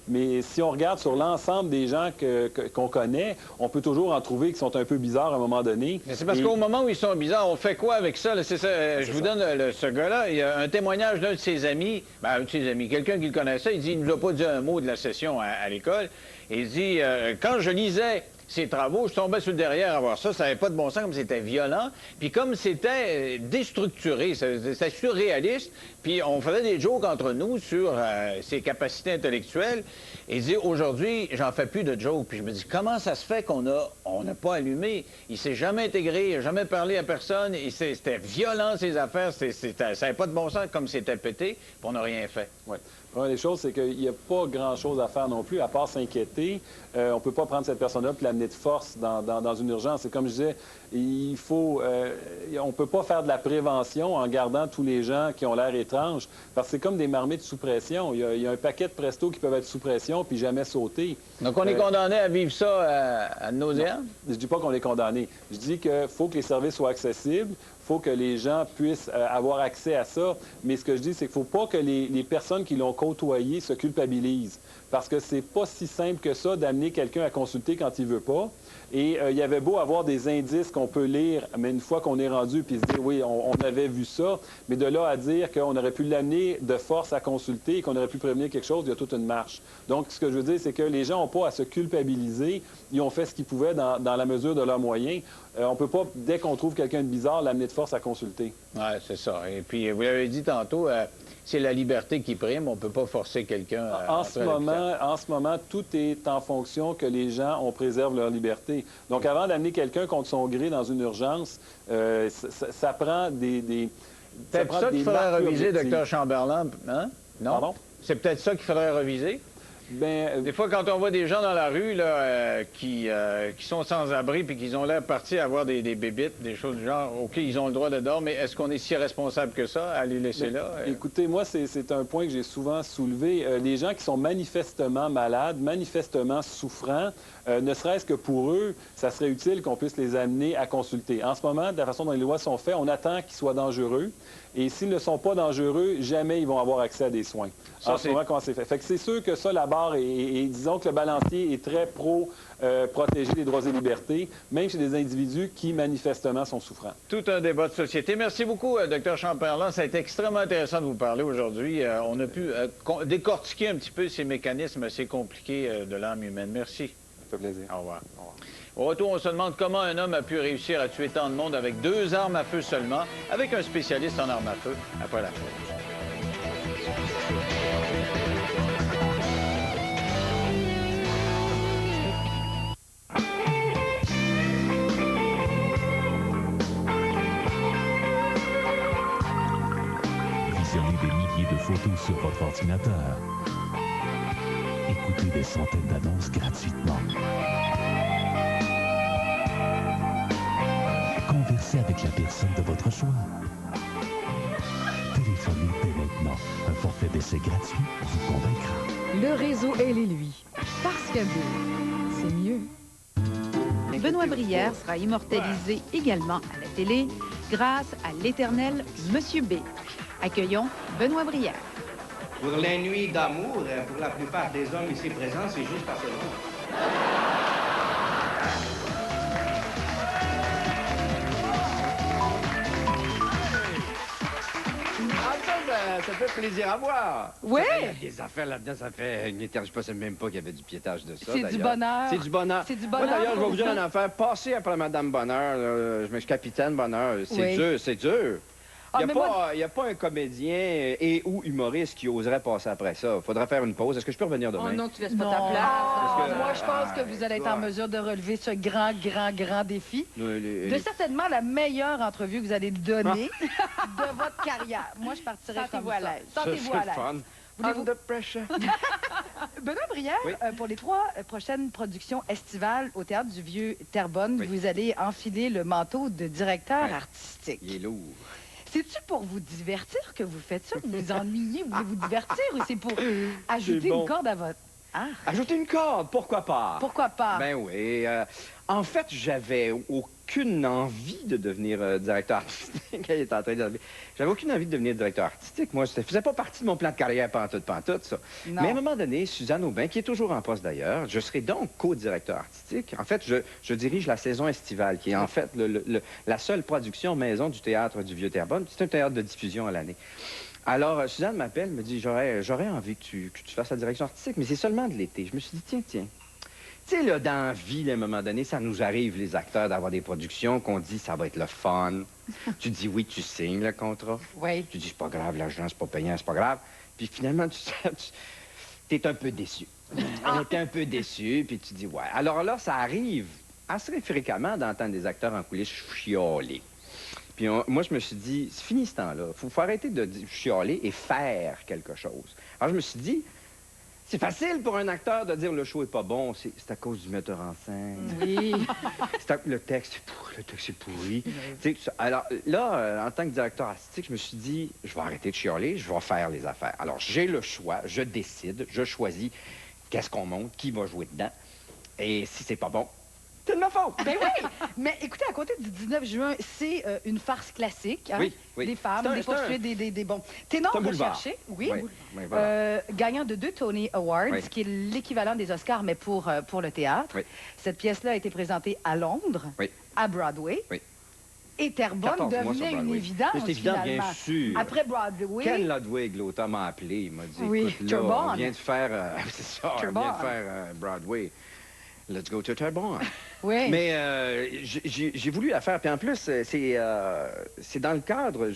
Mais si on regarde sur l'ensemble des gens qu'on connaît, on peut toujours en trouver qui sont un peu bizarres à un moment donné. Mais c'est parce qu'au moment où ils sont bizarres, on fait quoi avec ça? C'est ça. Je vous donne ce gars-là. Il y a un témoignage d'un de ses amis, quelqu'un qui le connaissait. Il dit, il ne nous a pas dit un mot de la session à l'école. Il dit, quand je lisais ses travaux. Je tombais sur le derrière à voir ça. Ça n'avait pas de bon sens, comme c'était violent. Puis comme c'était déstructuré, c'était surréaliste. Puis on faisait des jokes entre nous sur ses capacités intellectuelles. Et il dit, aujourd'hui, j'en fais plus de jokes. Puis je me dis, comment ça se fait qu'on n'a pas allumé? Il s'est jamais intégré, il n'a jamais parlé à personne. C'était violent, ses affaires. Ça n'avait pas de bon sens comme c'était pété. Puis on n'a rien fait. Ouais. Première des choses, c'est qu'il n'y a pas grand-chose à faire non plus, à part s'inquiéter. On ne peut pas prendre cette personne-là et l'amener de force dans une urgence. C'est comme je disais, il faut... on ne peut pas faire de la prévention en gardant tous les gens qui ont l'air étranges, parce que c'est comme des marmites sous pression. Il y a un paquet de presto qui peuvent être sous pression puis jamais sauter. Donc on est condamné à vivre ça à nauséam? Je ne dis pas qu'on est condamné. Je dis qu'il faut que les services soient accessibles. Il faut que les gens puissent avoir accès à ça. Mais ce que je dis, c'est qu'il ne faut pas que les personnes qui l'ont côtoyé se culpabilisent. Parce que c'est pas si simple que ça d'amener quelqu'un à consulter quand il veut pas. Et il y avait beau avoir des indices qu'on peut lire, mais une fois qu'on est rendu, puis se dire, oui, on avait vu ça, mais de là à dire qu'on aurait pu l'amener de force à consulter et qu'on aurait pu prévenir quelque chose, il y a toute une marche. Donc, ce que je veux dire, c'est que les gens n'ont pas à se culpabiliser. Ils ont fait ce qu'ils pouvaient dans la mesure de leurs moyens. On ne peut pas, dès qu'on trouve quelqu'un de bizarre, l'amener de force à consulter. Oui, c'est ça. Et puis, vous l'avez dit tantôt, c'est la liberté qui prime. On ne peut pas forcer quelqu'un à... En ce moment, tout est en fonction que les gens, on préserve leur liberté. Donc, avant d'amener quelqu'un contre son gré dans une urgence, ça prend des... C'est peut-être ça qu'il faudrait reviser, Dr Chamberlain. Hein? Non? Pardon? C'est peut-être ça qu'il faudrait reviser? Bien, des fois, quand on voit des gens dans la rue là, qui sont sans abri puis qu'ils ont l'air partis à avoir des bébites, des choses du genre, OK, ils ont le droit de dormir, mais est-ce qu'on est si responsable que ça à les laisser là? Écoutez, moi, c'est un point que j'ai souvent soulevé. Les gens qui sont manifestement malades, manifestement souffrants, ne serait-ce que pour eux, ça serait utile qu'on puisse les amener à consulter. En ce moment, de la façon dont les lois sont faites, on attend qu'ils soient dangereux. Et s'ils ne sont pas dangereux, jamais ils vont avoir accès à des soins. En ce moment, comment c'est fait? Fait que c'est sûr que ça, la barre, et disons que le balancier est très pro-protéger les droits et libertés, même chez des individus qui, manifestement, sont souffrants. Tout un débat de société. Merci beaucoup, Dr Chamberlain. Ça a été extrêmement intéressant de vous parler aujourd'hui. On a pu décortiquer un petit peu ces mécanismes assez compliqués de l'âme humaine. Merci. Ça fait plaisir. Au revoir. Au revoir. Au retour, on se demande comment un homme a pu réussir à tuer tant de monde avec 2 armes à feu seulement, avec un spécialiste en armes à feu, après la pause. Visionnez des milliers de photos sur votre ordinateur. Écoutez des centaines d'annonces gratuitement. Conversez avec la personne de votre choix. Téléphonez dès maintenant. Un forfait d'essai gratuit vous convaincra. Le réseau Elle et lui. Parce que c'est mieux. Benoît Brière sera immortalisé également à la télé grâce à l'éternel Monsieur B. Accueillons Benoît Brière. Pour les nuits d'amour, pour la plupart des hommes ici présents, c'est juste assez long. Ça fait plaisir à voir. Oui. Il y a des affaires là-dedans, ça fait une éternité. Je ne pensais même pas qu'il y avait du piétage de ça. C'est du bonheur. C'est du bonheur. C'est du Moi, bonheur. d'ailleurs, je vais vous dire une affaire. Passer après Madame Bonheur, je suis capitaine Bonheur, c'est Oui. dur, c'est dur. Ah, Il mais n'y a pas un comédien et ou humoriste qui oserait passer après ça. Il faudrait faire une pause. Est-ce que je peux revenir demain? Oh non, tu laisses pas Non. ta place. Parce que- Moi, je pense que vous allez être en mesure de relever ce grand défi. De certainement la meilleure entrevue que vous allez donner de votre carrière. Moi, je partirais comme Sentez-vous à ça. l'aise. Sentez-vous à l'aise. Voulez-vous- Under pressure. Benoît Brière, Oui. pour les 3 prochaines productions estivales au Théâtre du Vieux Terrebonne, Oui. vous allez enfiler le manteau de directeur Ouais. artistique. Il est lourd. C'est-tu pour vous divertir que vous faites ça? Vous vous ennuyez? Vous voulez vous divertir ou c'est pour ajouter bon. une corde à votre art? Ajouter une corde, pourquoi pas? Pourquoi pas? Ben oui. En fait, j'avais aucune envie de devenir directeur artistique. Elle est en train de dire. J'avais aucune envie de devenir directeur artistique. Moi, ça faisait pas partie de mon plan de carrière pantoute, ça. Non. Mais à un moment donné, Suzanne Aubin, qui est toujours en poste d'ailleurs, je serai donc co-directeur artistique. En fait, je dirige la saison estivale, qui est en fait la seule production maison du Théâtre du Vieux Terrebonne. C'est un théâtre de diffusion à l'année. Alors, Suzanne m'appelle, me dit, j'aurais envie que tu fasses la direction artistique, mais c'est seulement de l'été. Je me suis dit, tiens. Tu sais, là, dans la vie, à un moment donné, ça nous arrive, les acteurs, d'avoir des productions qu'on dit ça va être le fun. Tu dis oui, tu signes le contrat. Oui. Tu dis c'est pas grave, l'argent, c'est pas payant, c'est pas grave. Puis finalement, tu es un peu déçu. On était un peu déçu, puis tu dis ouais. Alors là, ça arrive assez fréquemment d'entendre des acteurs en coulisses chialer. Puis moi, je me suis dit, c'est fini ce temps-là. Faut arrêter de chialer et faire quelque chose. Alors je me suis dit, c'est facile pour un acteur de dire le show est pas bon, c'est à cause du metteur en scène. Oui. Le texte est pourri. Alors là, en tant que directeur artistique, je me suis dit, je vais arrêter de chialer, je vais faire les affaires. Alors j'ai le choix, je décide, je choisis qu'est-ce qu'on monte, qui va jouer dedans. Et si c'est pas bon, c'est de ma faute. Ben oui! Mais écoutez, à côté du 19 juin, c'est une farce classique. Hein? Oui, oui. Des femmes, des poursuites, des bons ténors recherchés. Oui. Oui, voilà. Gagnant de 2 Tony Awards, qui est l'équivalent des Oscars, mais pour le théâtre. Oui. Cette pièce-là a été présentée à Londres, à Broadway. Oui. Et Terrebonne devenait une évidence, c'est évident, finalement. bien sûr. Après Broadway... Ken Ludwig, l'auteur, m'a appelé. Il m'a dit, oui, écoute, là, on vient de faire... c'est ça, on vient de faire Broadway. Let's go to Terrebonne. Oui. Mais j'ai voulu la faire. Puis en plus, c'est dans le cadre,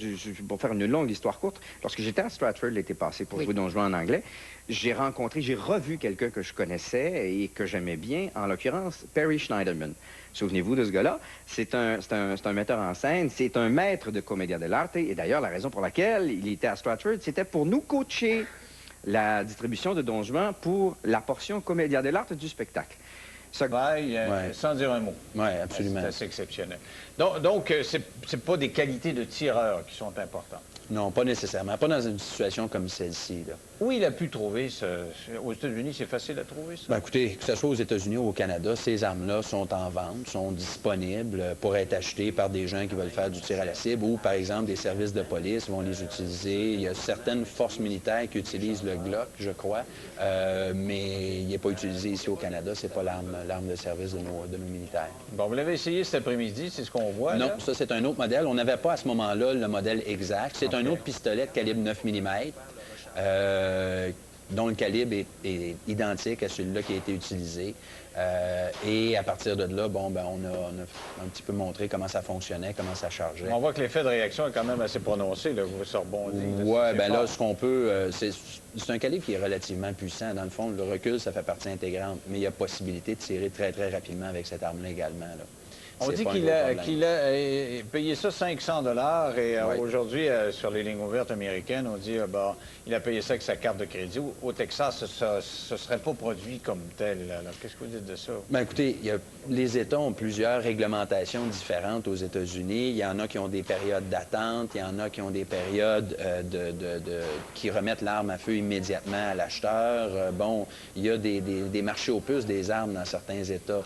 pour faire une longue histoire courte, lorsque j'étais à Stratford l'été passé pour jouer Don Juan en anglais, j'ai revu quelqu'un que je connaissais et que j'aimais bien, en l'occurrence, Perry Schneiderman. Souvenez-vous de ce gars-là. C'est un metteur en scène, c'est un maître de commedia dell'arte. Et d'ailleurs, la raison pour laquelle il était à Stratford, c'était pour nous coacher la distribution de Don Juan pour la portion commedia dell'arte du spectacle. Sans dire un mot. Oui, absolument. C'est assez exceptionnel. Donc c'est pas des qualités de tireur qui sont importantes. Non, pas nécessairement. Pas dans une situation comme celle-ci. Où il a pu trouver ça? Aux États-Unis, c'est facile à trouver, ça? Ben, écoutez, que ce soit aux États-Unis ou au Canada, ces armes-là sont en vente, sont disponibles pour être achetées par des gens qui veulent faire du tir à la cible ou, par exemple, des services de police vont les utiliser. Il y a certaines forces militaires qui utilisent le Glock, je crois, mais il n'est pas utilisé ici au Canada. C'est pas l'arme de service de nos militaires. Bon, vous l'avez essayé cet après-midi, c'est ce qu'on voit, Non, là? ça, c'est un autre modèle. On n'avait pas à ce moment-là le modèle exact. C'est un autre pistolet de calibre 9 mm. Dont le calibre est identique à celui-là qui a été utilisé. Et à partir de là, bon, ben, on a un petit peu montré comment ça fonctionnait, comment ça chargeait. On voit que l'effet de réaction est quand même assez prononcé, là, vous se rebondissez. Oui, bien là, ce qu'on peut... c'est un calibre qui est relativement puissant. Dans le fond, le recul, ça fait partie intégrante. Mais il y a possibilité de tirer très, très rapidement avec cette arme-là également, là. On dit qu'il a payé ça 500 $ et aujourd'hui, sur les lignes ouvertes américaines, on dit il a payé ça avec sa carte de crédit. Au Texas, ce ne serait pas produit comme tel. Qu'est-ce que vous dites de ça? Bien, écoutez, les États ont plusieurs réglementations différentes aux États-Unis. Il y en a qui ont des périodes d'attente, il y en a qui ont des périodes qui remettent l'arme à feu immédiatement à l'acheteur. Bon, il y a des marchés aux puces des armes dans certains États.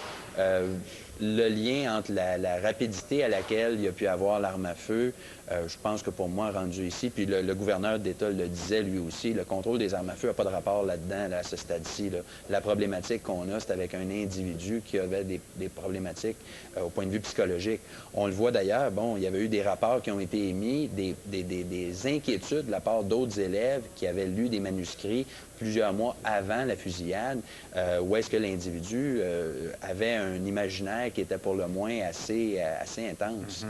Le lien entre la rapidité à laquelle il a pu avoir l'arme à feu, je pense que pour moi, rendu ici, puis le gouverneur d'État le disait lui aussi, le contrôle des armes à feu n'a pas de rapport là-dedans, là, à ce stade-ci. La problématique qu'on a, c'est avec un individu qui avait des problématiques au point de vue psychologique. On le voit d'ailleurs, bon, il y avait eu des rapports qui ont été émis, des inquiétudes de la part d'autres élèves qui avaient lu des manuscrits plusieurs mois avant la fusillade, où est-ce que l'individu avait un imaginaire qui était pour le moins assez intense.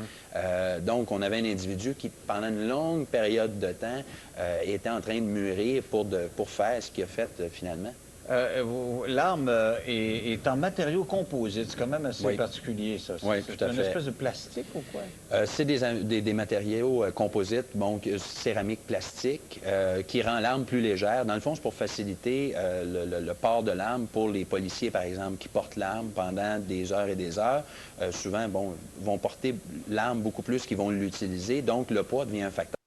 Donc, on avait un individu qui, pendant une longue période de temps, était en train de mûrir pour faire ce qu'il a fait finalement. L'arme est en matériaux composites. C'est quand même assez particulier, ça. Oui, tout à fait. C'est une espèce de plastique ou quoi? C'est des matériaux composites, donc céramique plastique, qui rend l'arme plus légère. Dans le fond, c'est pour faciliter le port de l'arme pour les policiers, par exemple, qui portent l'arme pendant des heures et des heures. Souvent, bon, vont porter l'arme beaucoup plus qu'ils vont l'utiliser, donc le poids devient un facteur.